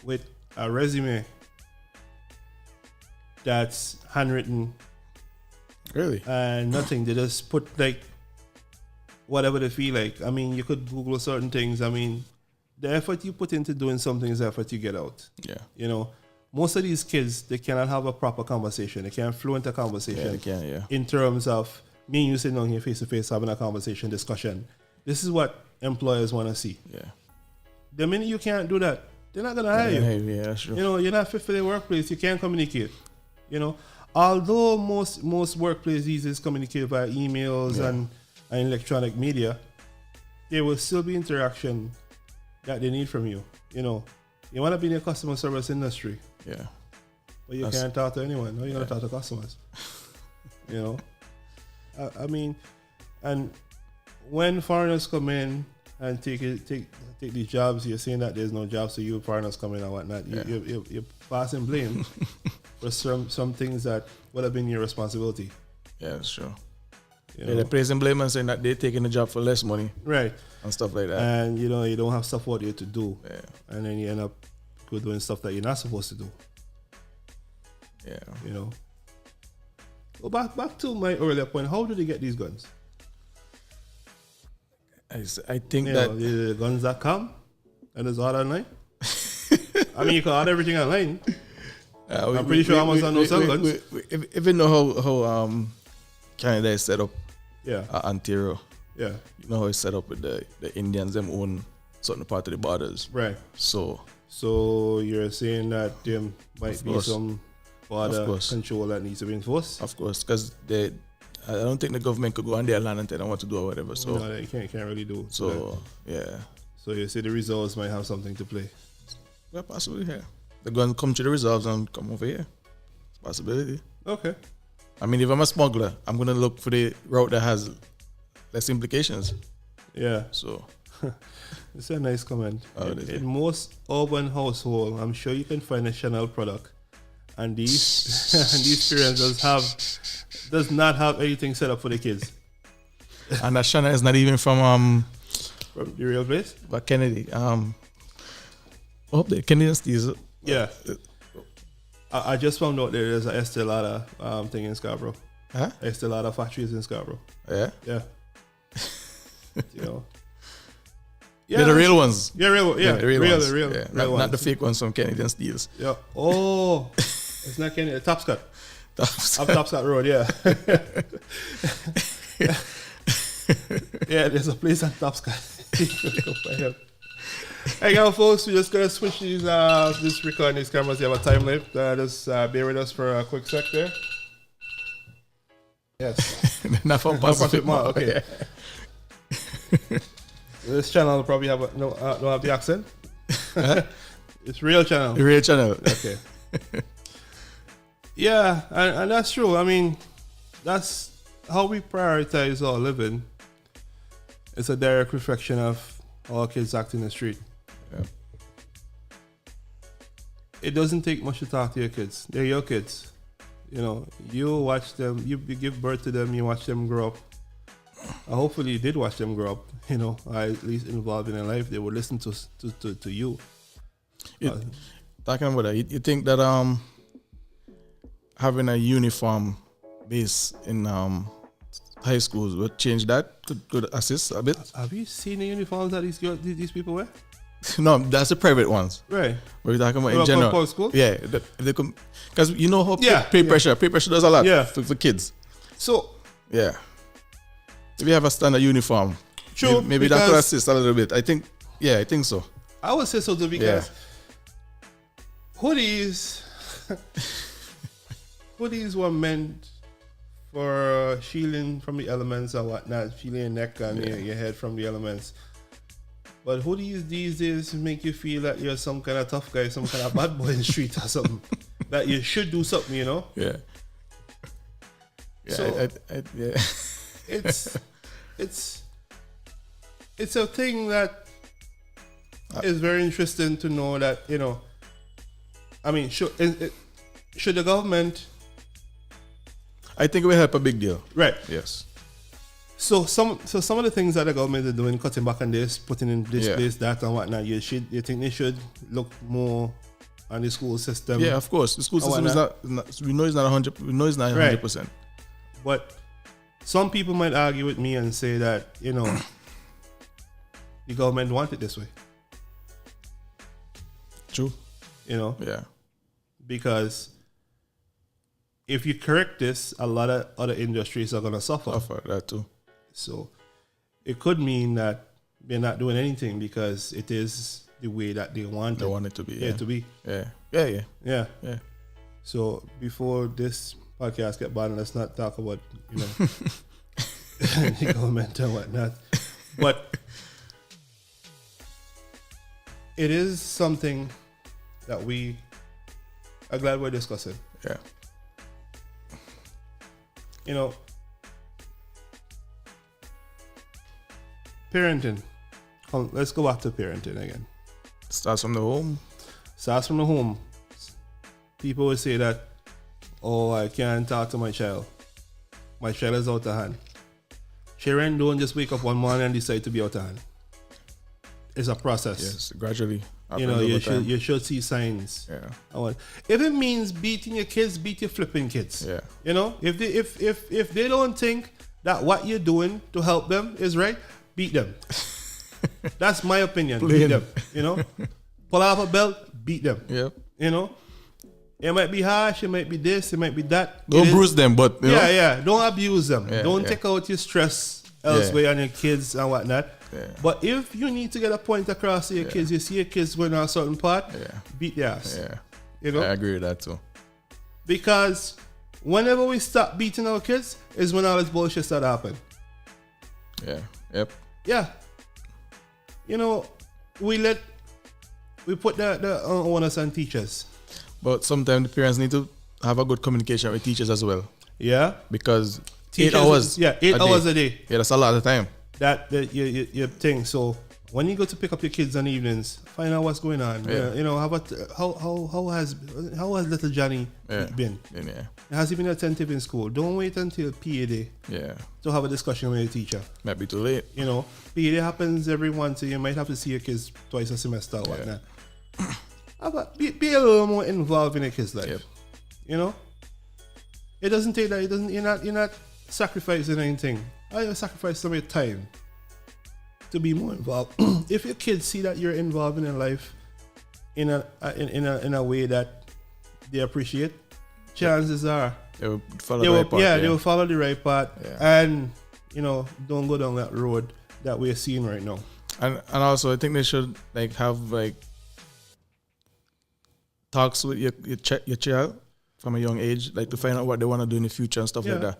with a resume that's handwritten. Really? And nothing. They just put like whatever they feel like. I mean, you could Google certain things. I mean, the effort you put into doing something is the effort you get out. Yeah. You know, most of these kids, they cannot have a proper conversation. They can't fluent a conversation. Yeah, they can, yeah. In terms of me and you sitting down here face to face having a conversation, discussion. This is what employers want to see. Yeah. The minute you can't do that, they're not going to hire you. Yeah, that's true. You know, you're not fit for the workplace. You can't communicate. You know, although most workplaces these days communicate via emails and electronic media, there will still be interaction that they need from you. You know, you want to be in the customer service industry. Yeah. But you can't talk to anyone. No, you're going to talk to customers. You know, I mean, and when foreigners come in and take these jobs, you're saying that there's no jobs, so you foreigners come in and whatnot. You're passing blame for some things that would have been your responsibility. Yeah, that's true. They're placing blame and saying that they're taking the job for less money. Right. And stuff like that. And, you know, you don't have stuff out there to do. Yeah. And then you end up doing stuff that you're not supposed to do. Yeah. You know. Well, back to my earlier point, how do they get these guns? I think that the guns that come and it's all online. I mean, you can order everything online. I'm pretty sure Amazon knows some guns. If you know how Canada is set up, Ontario, you know how it's set up with the Indians, them own certain part of the borders. Right. So you're saying that there might be some border control that needs to be enforced? Of course, because I don't think the government could go on their land and tell them what to do or whatever. So no, they can't really do. So yeah. So you say the reserves might have something to play. Well, possibly, yeah. They're going to come to the reserves and come over here. It's a possibility. Okay. I mean, if I'm a smuggler, I'm going to look for the route that has less implications. Yeah. So It's a nice comment. Oh, In most urban household, I'm sure you can find a Chanel product, and these and these parents does not have anything set up for the kids. and that Shanna is not even from From the real place. but Kennedy. The Kennedy and Steve's. Yeah. I just found out there's a Estee Lauder thing in Scarborough. Huh? Estee Lauder factories in Scarborough. Yeah. Yeah. You know. They're the real ones. Yeah, real. Yeah, the real ones. real Yeah, real not the ones. fake ones from Kennedy and Steve's. Yeah. Oh, it's not Kenny. Top Scott. Up Top Scott Road. Yeah. Yeah, there's a place on Top Scott. Hey, now, folks, we're just gonna switch these this recording these cameras. You have a time limit. Just bear with us for a quick sec there. Yes. Not from Pacific Mall. Okay. This channel will probably have don't have the accent. It's real channel. The real channel. Okay. Yeah, and that's true. I mean, that's how we prioritize our living. It's a direct reflection of our kids acting in the street. Yeah. It doesn't take much to talk to your kids. They're your kids. You know, you watch them, you give birth to them, you watch them grow up. Hopefully you did watch them grow up, you know, or at least involved in their life. They will listen to you. Talking about that, you think that having a uniform base in high schools would change that? Could assist a bit? Have you seen the uniforms that these people wear? No, that's the private ones. Right. We're talking about in About general. public school? Yeah, because you know how Yeah, peer pressure does a lot Yeah. for kids. So, Yeah. If you have a standard uniform, true, maybe that could because- assist a little bit. I think so. I would say so too, because hoodies were meant for shielding from the elements and whatnot, shielding your neck and your head from the elements. But hoodies these days make you feel that you're some kind of tough guy, some kind of bad boy in the street or something. That you should do something, you know? Yeah. Yeah. So- Yeah. It's a thing that is very interesting to know that, you know, I mean, should the government... I think it will help a big deal. Right. Yes. So some of the things that the government is doing, cutting back on this, putting in this, that, and whatnot, you think they should look more on the school system? Yeah, of course. The school system is not. We know it's not 100. We know it's not 100%. But some people might argue with me and say that, you know, the government want it this way. True. You know, Yeah. because if you correct this, a lot of other industries are gonna suffer. Offer that too. So it could mean that they're not doing anything because it is the way that they want They want it to be. Yeah. to be. Yeah. Yeah. Yeah. Yeah. Yeah. So before this podcast get banned, let's not talk about, you know, the government and whatnot. But it is something that we are glad we're discussing. Yeah. You know, parenting. Let's go back to parenting again. Starts from the home. Starts from the home. People will say that, oh, I can't talk to my child. My child is out of hand. Children don't just wake up one morning and decide to be out of hand. It's a process. Yes. Gradually. You know, happens over time. you should see signs. Yeah. If it means beating your kids, beat your flipping kids. Yeah. You know, if they don't think that what you're doing to help them is right, beat them. That's my opinion. Beat them. You know, pull off a belt, beat them. Yep. You know, it might be harsh, it might be this, it might be that. Don't bruise them, but you know. Yeah. Don't abuse them. Yeah, Don't yeah. take out your stress elsewhere on your kids and whatnot. Yeah. But if you need to get a point across to your kids, you see your kids going on a certain part, beat their ass. Yeah. You know, I agree with that too. because whenever we stop beating our kids is when all this bullshit start happen. Yeah. Yep. Yeah. You know, we put the onus on teachers. But sometimes the parents need to have a good communication with teachers as well. Yeah. Because Teachers, 8 hours. 8 hours a day. Yeah, that's a lot of time. that your thing. So when you go to pick up your kids on evenings, find out what's going on. Yeah. You know, how has little Johnny been? Yeah. Has he been attentive in school? Don't wait until PA day to have a discussion with your teacher. Might be too late. You know, PA day happens every once, so you might have to see your kids twice a semester or whatnot. But be a little more involved in a kid's life. Yep. You know, it doesn't take that. You're not sacrificing anything. I sacrifice some of your time to be more involved. If your kids see that you're involved in their life in a way that they appreciate, chances are they will follow the right path. They will follow the right path, and you know, don't go down that road that we're seeing right now. And also, I think they should like have like talks with your child from a young age, like to find out what they want to do in the future and stuff like that.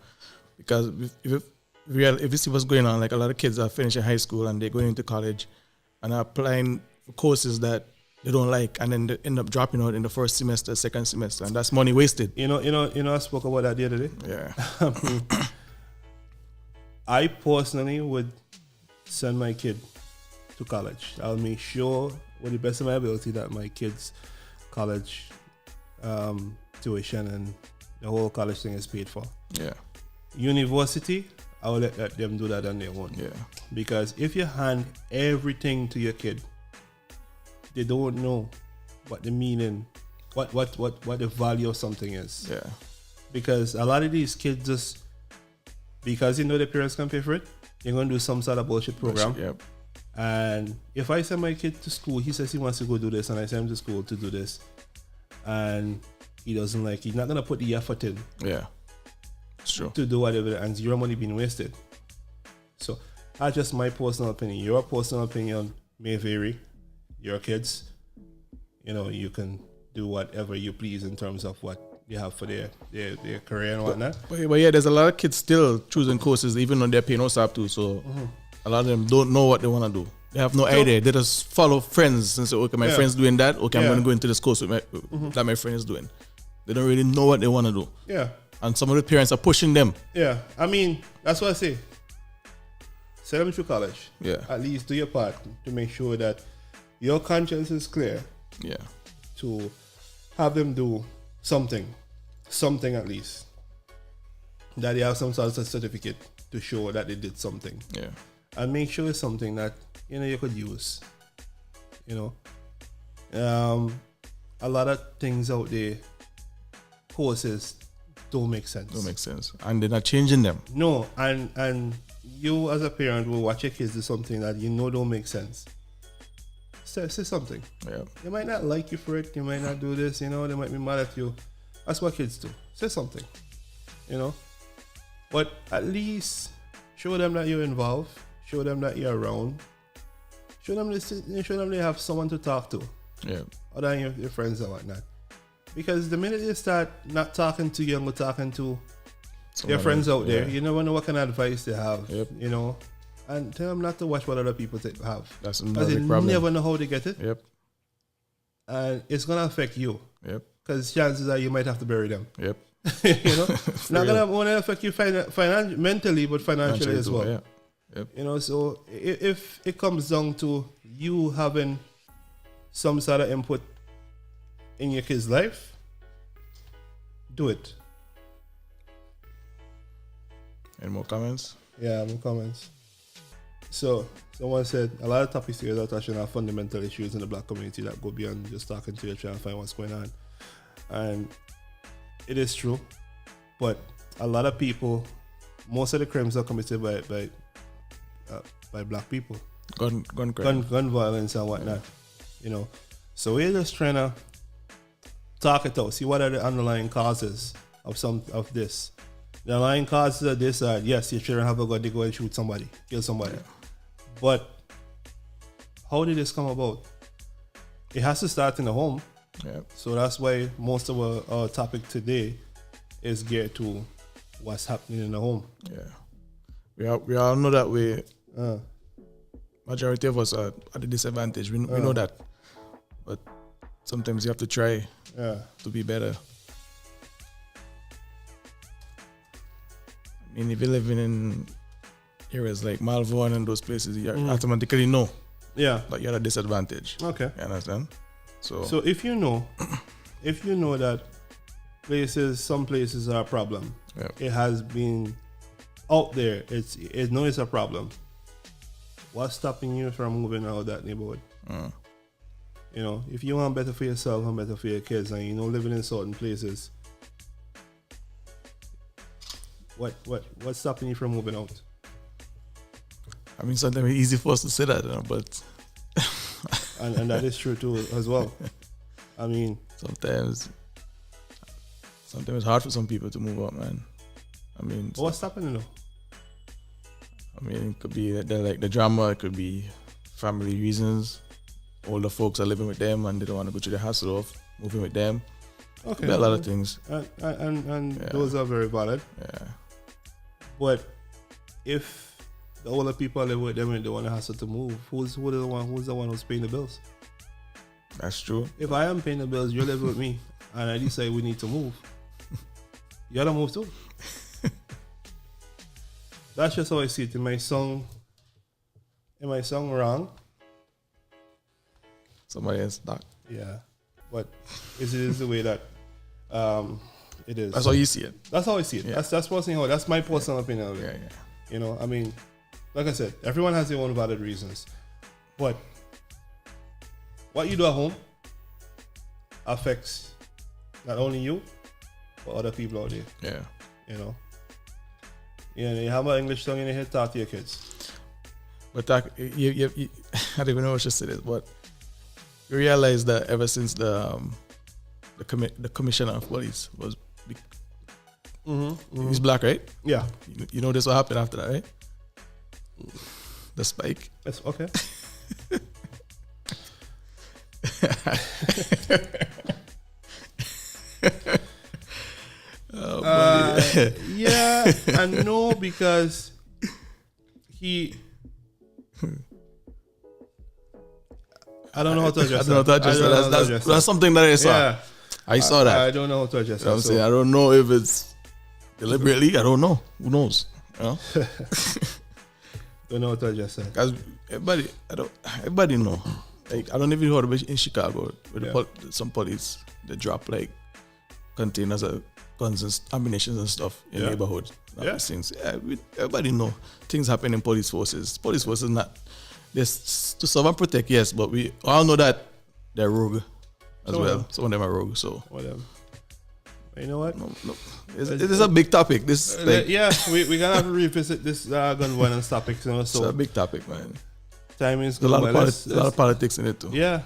Because if you see what's going on, like a lot of kids are finishing high school and they're going into college and are applying for courses that they don't like, and then they end up dropping out in the first semester, second semester, and that's money wasted. You know, I spoke about that the other day. Yeah. I personally would send my kid to college. I'll make sure, with the best of my ability, that my kid's college tuition and the whole college thing is paid for. Yeah. University, I will let them do that on their own. Yeah. Because if you hand everything to your kid, they don't know what the meaning, what the value of something is. Yeah. Because a lot of these kids just, because you know their parents can pay for it, they're going to do some sort of bullshit program. Yep. And if I send my kid to school, he says he wants to go do this, and I send him to school to do this, and he doesn't like, he's not going to put the effort in. Yeah. It's true. To do whatever, and zero money being wasted. So that's just my personal opinion. Your personal opinion may vary. Your kids, you know, you can do whatever you please in terms of what they have for their career and whatnot. But yeah, there's a lot of kids still choosing courses even though they're paying USAP to. So a lot of them don't know what they want to do. They have no idea. They just follow friends and say, okay, my friend's doing that. Okay, I'm going to go into this course that my friend is doing. They don't really know what they want to do. Yeah. And some of the parents are pushing them. Yeah. I mean, that's what I say. Send them to college. Yeah. At least do your part to make sure that your conscience is clear. Yeah. To have them do something at least. That they have some sort of certificate to show that they did something. Yeah. And make sure it's something that, you know, you could use. You know, a lot of things out there, courses don't make sense. Don't make sense. And they're not changing them. No, and you as a parent will watch your kids do something that you know don't make sense. Say something. Yeah. They might not like you for it. You might not do this. You know, they might be mad at you. That's what kids do. Say something. You know, but at least show them that you're involved. Show them that you're around. Show them they have someone to talk to. Yeah. Other than your friends and whatnot. Because the minute you start not talking to you and talking to your friends out there, you never know what kind of advice they have. Yep. You know, and tell them not to watch what other people have. That's because another they problem. never know how to get it. Yep. And it's gonna affect you. Yep. Because chances are you might have to bury them. Yep. You know, not gonna only affect you mentally, but financially as well. Yeah. Yep. You know, so if it comes down to you having some sort of input in your kid's life, do it. Any more comments? Yeah, more comments. So someone said a lot of topics here are touching on fundamental issues in the black community that go beyond just talking to your child and find what's going on. And it is true, but a lot of people, most of the crimes are committed by black people. Gun crime. Gun violence and whatnot. You know, so we're just trying to talk it out, see what are the underlying causes of this. The underlying causes of this are, yes, your children have a gun, they go and shoot somebody, kill somebody. Yeah. But how did this come about? It has to start in the home. Yeah. So that's why most of our topic today is geared to what's happening in the home. Yeah. We all know that majority of us are at a disadvantage. We know that. But sometimes you have to try to be better. I mean, if you're living in areas like Malvern and those places, you automatically know Yeah. that you're at a disadvantage. Okay. You understand? So if you know that some places are a problem, Yeah. it has been out there. It's a problem. What's stopping you from moving out of that neighborhood? You know, if you want better for yourself and better for your kids, and you know living in certain places, what's stopping you from moving out? I mean, sometimes it's easy for us to say that, you know, but and that is true too as well. I mean, sometimes it's hard for some people to move out, man. I mean, what's stopping though? I mean, it could be like the drama. It could be family reasons. Older folks are living with them and they don't want to go to the hassle of moving with them. Okay, there are a lot of things, and those are very valid. Yeah, but if the older people live with them and they want to hassle to move, who's the one who's paying the bills? That's true. If I am paying the bills, you're living with me, and I decide we need to move, you gotta move too. That's just how I see it. Am I song wrong? Somebody else stuck. Yeah, but it is the way that it is. That's how you see it. That's how I see it. Yeah. That's personally how. That's my personal opinion of it. Yeah. You know, I mean, like I said, everyone has their own valid reasons, but what you do at home affects not only you, but other people out there. Yeah. You know. You have an English tongue in your head, talk to your kids. But you I don't even know what you said it, but you realize that ever since the commissioner of police was he's black, right? Yeah. You know this what happened after that, right? The spike. That's okay. Yeah, and no, because I don't know how to address that. That's something that I saw. Yeah. I saw that. I don't know how to address that. I'm saying, I don't know if it's deliberately. I don't know. Who knows? You know? Don't know how to address that. Because everybody know. Like, I don't even heard about in Chicago with some police, they drop like containers of guns and ammunition and stuff in neighborhoods. Things. Everybody know things happen in police forces. Police forces not this to serve and protect, yes, but we all know that they're rogue as well. Some of them are rogue, so whatever. You know what? No. It is a big topic. This we're gonna have to revisit this gun violence topic. You know, so it's a big topic, man. Time is a lot of politics in it too. Yeah,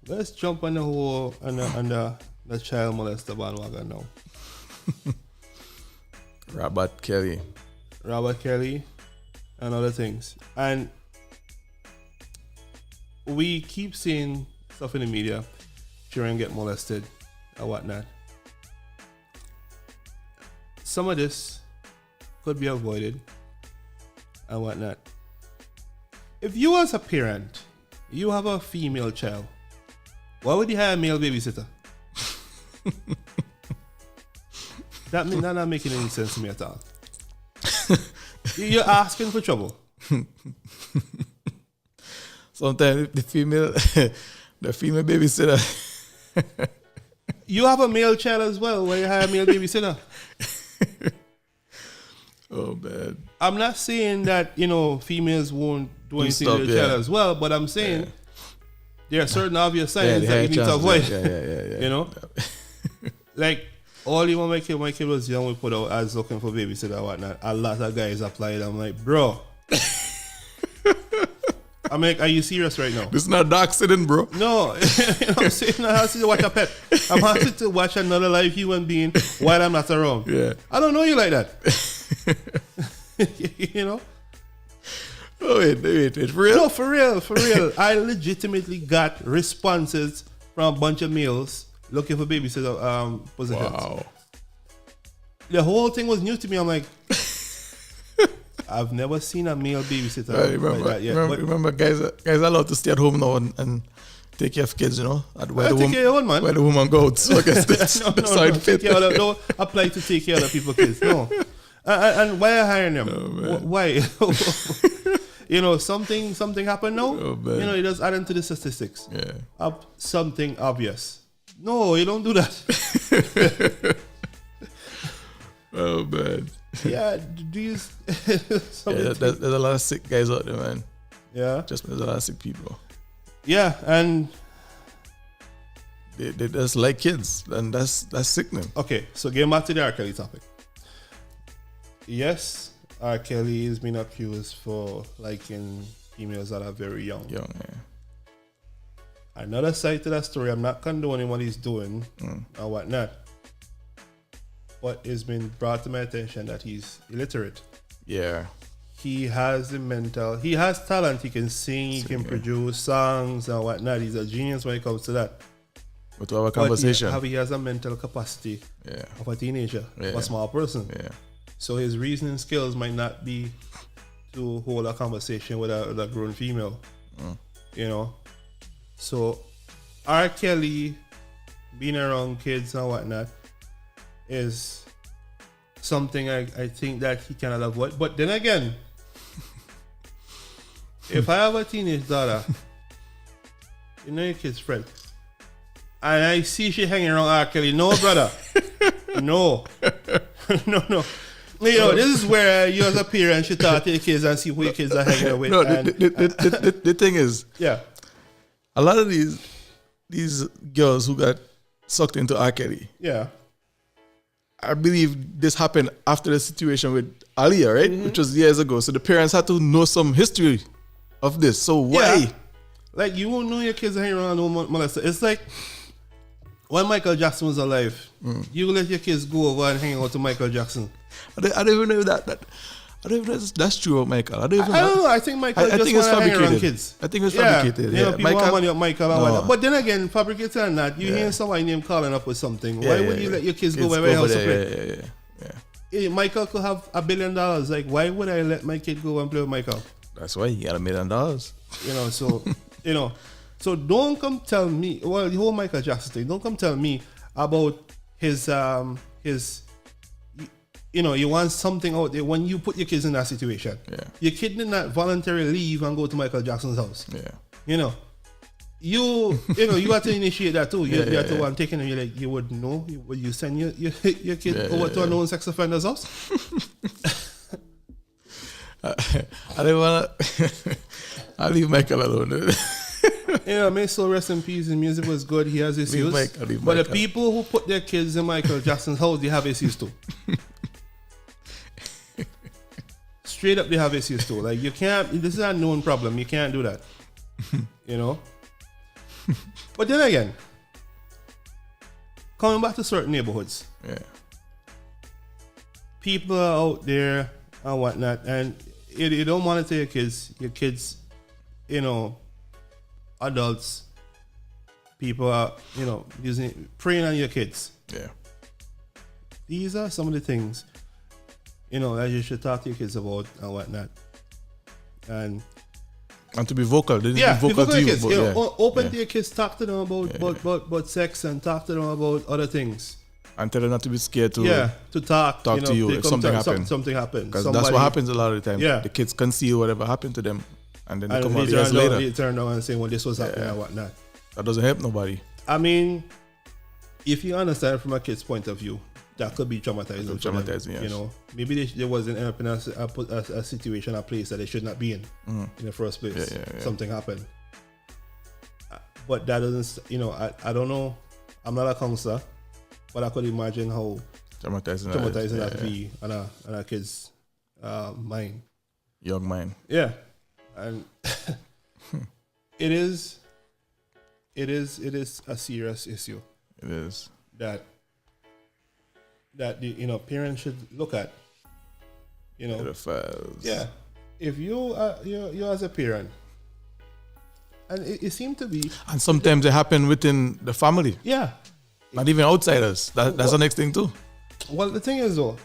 let's jump on the whole under the child molester bandwagon now. Robert Kelly, and other things, and we keep seeing stuff in the media, children get molested or whatnot. Some of this could be avoided and whatnot. If you as a parent, you have a female child, why would you hire a male babysitter? That not making any sense to me at all. You're asking for trouble. Sometimes the female babysitter. You have a male child as well. Why you hire a male babysitter? Oh man! I'm not saying that females won't do anything to their child as well, but I'm saying there are certain obvious signs that you need to avoid. Yeah. You know, like all you want my kid was young. We put out ads looking for babysitter and whatnot. A lot of guys applied. I'm like, bro. I'm like, are you serious right now? This is not dark sitting, bro. No, I'm saying I have to watch a pet. I'm asking to watch another live human being while I'm not around. Yeah, I don't know you like that. You know? Oh wait, for real? No, for real. I legitimately got responses from a bunch of males looking for babysitter positions. Wow. The whole thing was new to me. I'm like, I've never seen a male babysitter like that yet. Remember, guys are allowed to stay at home now and take care of kids, you know? Take care of your own, man. Where the woman goes. So I guess that's how it fits. Don't apply to take care of other people's kids. No. And why are hiring him? Oh, Why? Something happened now. Oh, man. It does add into the statistics. Yeah. Of something obvious. No, you don't do that. Oh man. Yeah, do you? There's a lot of sick guys out there, man. Yeah. Just there's a lot of sick people. Yeah, and they just like kids, and that's sickening. okay, so getting back to the R. Kelly topic. Yes, R. Kelly is being accused for liking females that are very young. Young, yeah. Another side to that story, I'm not condoning what he's doing or whatnot, but it's been brought to my attention that he's illiterate. Yeah. He has talent. He can sing, he can produce songs and whatnot. He's a genius when it comes to that. But to have a conversation. But he has a mental capacity of a teenager, of a small person. Yeah. So his reasoning skills might not be to hold a conversation with a grown female. So R. Kelly being around kids and whatnot is something I think that he cannot avoid. But then again, if I have a teenage daughter, your kid's friend, and I see she hanging around R. Kelly, no, brother. No. No. This is where you as a parent should talk to your kids and see who your kids are hanging out with. No, the thing is, yeah, a lot of these girls who got sucked into R. Kelly, yeah, I believe this happened after the situation with Aliyah, right? Which was years ago. So the parents had to know some history of this. So why? Yeah. Like, you won't know your kids hanging around no molester. It's like when Michael Jackson was alive, you let your kids go over and hang out to Michael Jackson. I don't even know that. I don't even know that's true of Michael. I don't know. I think Michael just think it's want to hang around fabricated. kids. I think it's fabricated. Yeah. People want money up Michael and whatnot. But then again, fabricated or not, you hear somebody name calling up with something. Why would you let your kids go by house to play? Yeah. Michael could have $1 billion. Like, why would I let my kid go and play with Michael? That's why he got $1 million. So don't come tell me. Well, the whole Michael Jackson thing. Don't come tell me about his. You want something out there when you put your kids in that situation. Yeah. Your kid did not voluntarily leave and go to Michael Jackson's house. Yeah. You have to initiate that too. You have to want taking them. You would know. Would you send your kid over to a known sex offender's house? I don't wanna. I'll leave Michael alone. May so rest in peace. His music was good. He has issues. But the people who put their kids in Michael Jackson's house, they have issues too. Straight up, they have issues too. Like, you can't. This is a known problem. You can't do that. But then again, coming back to certain neighborhoods, people are out there and whatnot, and you don't monitor your kids, adults, people are, preying on your kids. Yeah. These are some of the things, that you should talk to your kids about and whatnot. And to be vocal. They need to be be vocal to you. Kids. Open to your kids, talk to them about sex and talk to them about other things. And tell them not to be scared to talk to you if something happens. Something happens. Because that's what happens a lot of the time. Yeah. The kids conceal whatever happened to them. And then they and come out years later. They turn around and say, well, this was happening and whatnot. That doesn't help nobody. I mean, if you understand from a kid's point of view, that could be traumatizing. Yes. Maybe they wasn't end up in a situation, a place that they should not be in the first place. Yeah. Something happened. But that doesn't, I don't know. I'm not a counselor, but I could imagine how traumatizing that would be on a kid's mind. Young mind. Yeah. And it is a serious issue. It is. That the parents should look at. Pedophiles. Yeah. If you as a parent, and it seemed to be, and sometimes it happen within the family. Yeah. Not even outsiders. That's the next thing too. Well, the thing is though,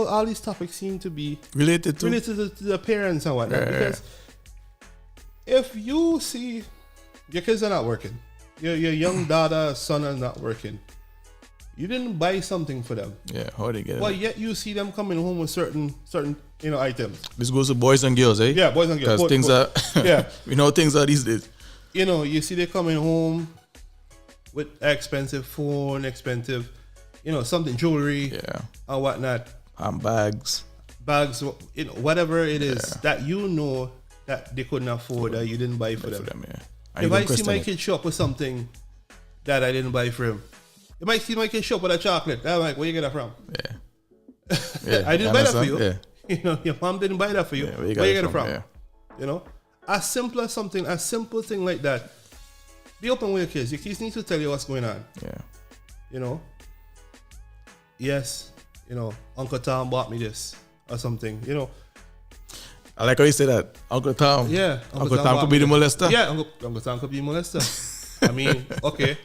all these topics seem to be related to the parents and whatnot. Because if you see your kids are not working, your young daughter, son are not working, You didn't buy something for them. Yeah, how they get But it? yet you see them coming home with certain items. This goes to boys and girls, eh? Yeah, boys and girls. Because things are, yeah. we know things are these days. You see they coming home with expensive phone, expensive, something jewelry, Yeah. or whatnot, Bags. bags, whatever it is that that they couldn't afford, that you didn't buy for them. Yeah. And If you I don't see question my it. kid shop with something that I didn't buy for him, if I see my kid shop with a chocolate, I'm like, where you get that from? Yeah. I didn't buy that for you. Yeah. Your mom didn't buy that for you. Yeah, where you get it from? Yeah. As simple as something, a simple thing like that. Be open with your kids. Your kids need to tell you what's going on. Yeah. Yes, Uncle Tom bought me this or something. I like how you say that. Uncle Tom. Yeah. Uncle Tom could be the molester. Yeah, Uncle Tom could be the molester. I mean, okay.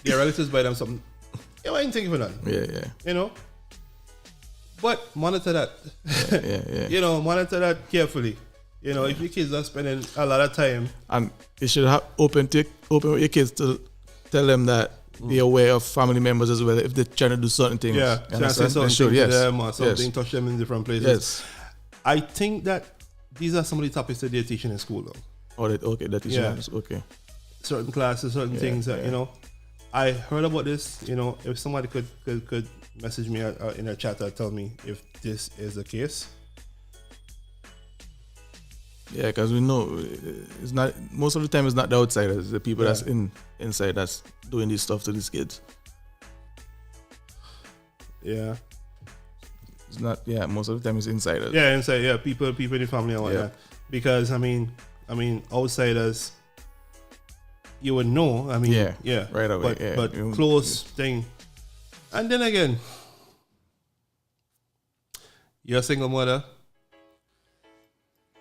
Their relatives buy them something. I ain't thinking for nothing. Yeah. But monitor that. Yeah. Monitor that carefully. If your kids are spending a lot of time. And you should have open with your kids to tell them that be aware of family members as well if they're trying to do certain things. Yeah, trying to say something to them or something, touch them in different places. Yes. I think that these are some of the topics that they're teaching in school, though. Oh, they're teaching them. Okay. Certain classes, certain things that, I heard about this, if somebody could message me in a chat or tell me if this is the case. Yeah, because we know it's not, most of the time it's not the outsiders, it's the people that's inside that's doing this stuff to these kids. Yeah. It's not, most of the time it's insiders. Yeah, inside, people in the family and whatnot. Because, I mean, outsiders, you would know, right away. But close thing. And then again, you're a single mother.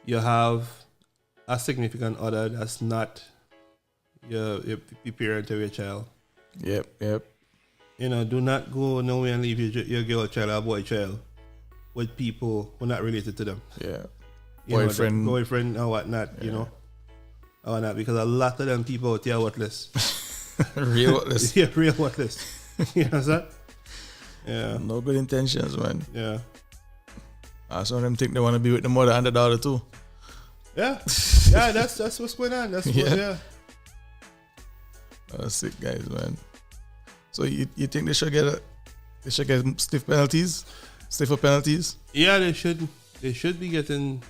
You have a significant other that's not your parent of your child. Yep. Do not go nowhere and leave your girl child or boy child with people who are not related to them. Yeah. Boyfriend or whatnot, or whatnot, because a lot of them people out there are worthless. Real worthless. Yeah, real worthless. You know that? Yeah. No good intentions, man. Yeah. Some of them think they want to be with the mother and the daughter too. Yeah, that's what's going on. That's sick guys, man. So you think they should get stiff penalties? Stiffer penalties? Yeah, they should be getting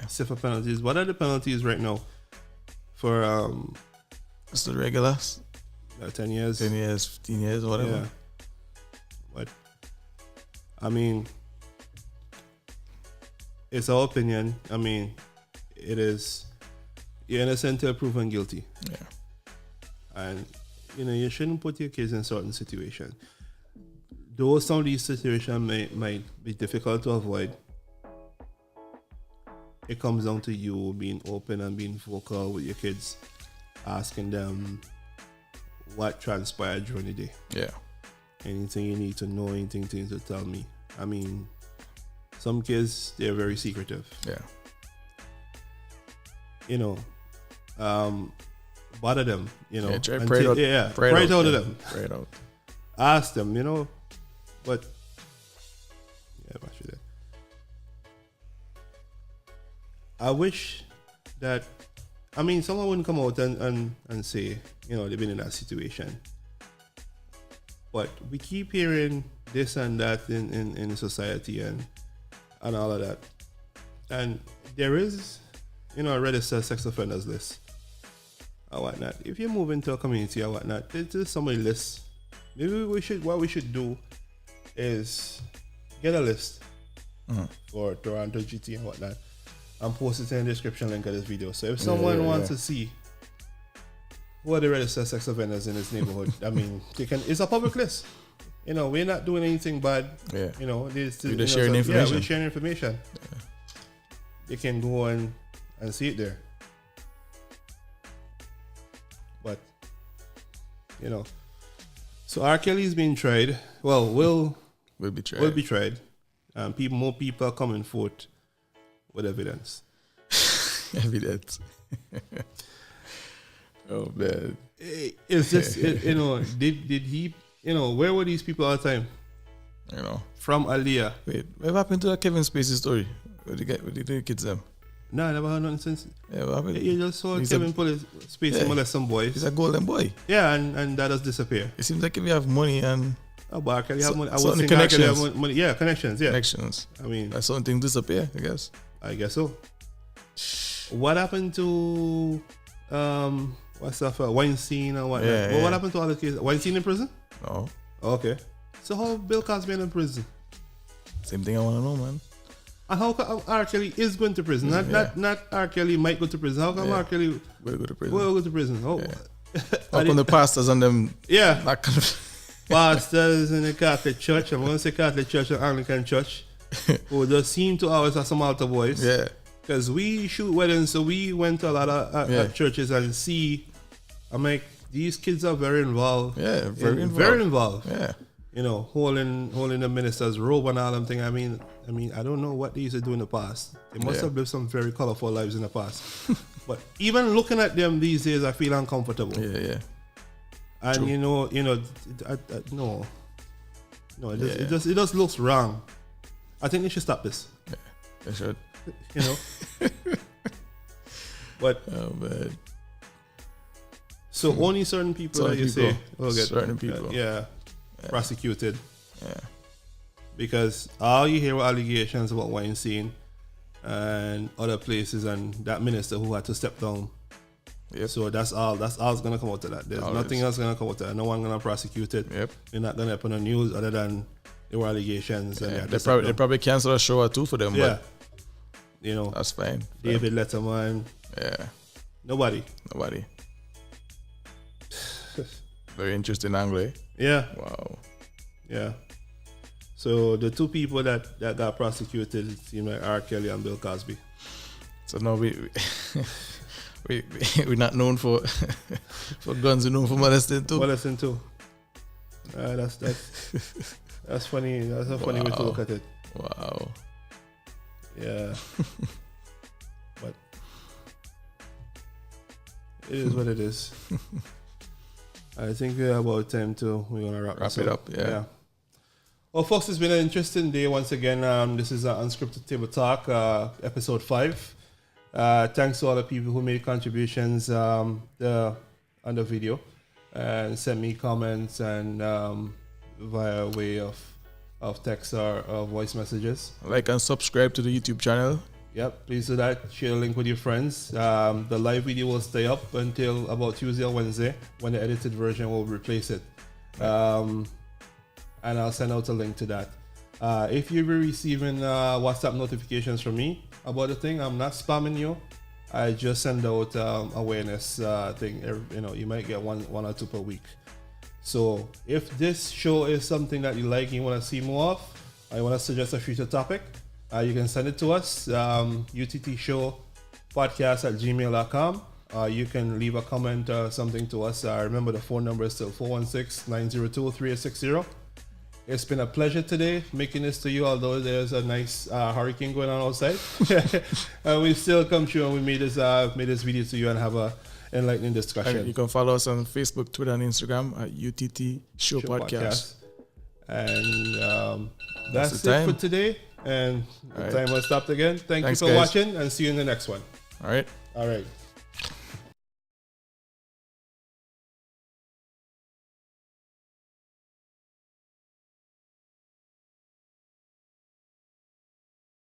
stiffer penalties. What are the penalties right now for It's the regular 10 years? 10 years, 15 years, whatever. Yeah. But I mean, it's our opinion. I mean, it is, you're innocent till proven guilty. Yeah. And you shouldn't put your kids in certain situations. Though some of these situations might be difficult to avoid, it comes down to you being open and being vocal with your kids, asking them what transpired during the day. Yeah. Anything you need to know, anything you need to tell me. I mean, some kids, they're very secretive. Yeah. Bother them, Pray it out of them. Pray it out. Ask them, but I wish that, someone wouldn't come out and say, they've been in that situation. But we keep hearing this and that in society and all of that. And there is, a registered sex offenders list or whatnot. If you move into a community or whatnot, there's somebody list. Maybe what we should do is get a list for Toronto GT and whatnot and post it in the description link of this video. So if someone wants to see who are the registered sex offenders in this neighborhood, it's a public list. We're not doing anything bad. Yeah. We're sharing information. Yeah, we're sharing information. Yeah. You can go and see it there. But, so R. Kelly's being tried. Well, will be tried. Will be tried. More people are coming forth with evidence. Evidence. Oh man. It's just did he where were these people all the time? From Aliyah. Wait, what happened to that Kevin Spacey story? What did the kids them? No, I never heard nothing since. Yeah, what happened? You just saw Kevin Spacey molest some boys. He's a golden boy. Yeah, and that does disappear. It seems like if you have money and but you have money. I certain was connections. have money. Yeah, connections. Yeah, connections. I mean, that certain things disappear. I guess so. What happened to what's that? Weinstein or whatnot? Yeah, What happened to all the cases? Weinstein in prison? No. Okay. So how Bill Cosby in prison? Same thing I want to know, man. And how come R. Kelly is going to prison? Not R. Kelly might go to prison. How come R. Kelly will go to prison? Will go to prison? Oh, how come the pastors and them? Yeah, that kind of pastors in the Catholic Church. I'm going to say Catholic Church and Anglican Church, who just seem to always have some altar boys. Yeah. Because we shoot weddings, so we went to a lot of churches and see. I'm like, these kids are very involved. Yeah, very involved. Yeah. Holding the minister's robe and all them thing. I mean, I don't know what they used to do in the past. They must have lived some very colorful lives in the past. But even looking at them these days, I feel uncomfortable. Yeah. And True. It just looks wrong. I think they should stop this. Yeah, they should. But oh man. So only certain people that you say will get certain people. Prosecuted. Yeah. Because all you hear are allegations about Weinstein and other places and that minister who had to step down. Yep. So that's all's gonna come out of that. There's nothing else gonna come out of that. No one gonna prosecute it. Yep. You're not gonna put on the news other than there were allegations and they probably cancel a show or two for them, but that's fine. David Letterman. Yeah. Nobody. Very interesting angle, eh? Yeah. Wow. Yeah. So the two people that got prosecuted seem like R. Kelly and Bill Cosby. So now we're not known for guns, we're known for molesting too. That's funny. That's a funny way to look at it. Wow. Yeah. But it is what it is. I think we're about time we're gonna wrap it up. Yeah. Well, folks, it's been an interesting day once again. This is Unscripted Table Talk, episode 5. Thanks to all the people who made contributions on the video and sent me comments and via way of text or voice messages. Like and subscribe to the YouTube channel. Yep, please do that. Share the link with your friends. The live video will stay up until about Tuesday or Wednesday when the edited version will replace it. And I'll send out a link to that. If you're receiving WhatsApp notifications from me about the thing, I'm not spamming you. I just send out awareness thing. You might get one or two per week. So if this show is something that you like and you want to see more of, or you want to suggest a future topic, you can send it to us, uttshowpodcast@gmail.com. You can leave a comment or something to us. Remember, the phone number is still 416-902-3860. It's been a pleasure today making this to you, although there's a nice hurricane going on outside. And we still come through and we made this video to you and have a enlightening discussion. And you can follow us on Facebook, Twitter, and Instagram at UTT Show Podcast. And that's it for today. And the time has stopped again. Thanks, you for watching, and see you in the next one. All right.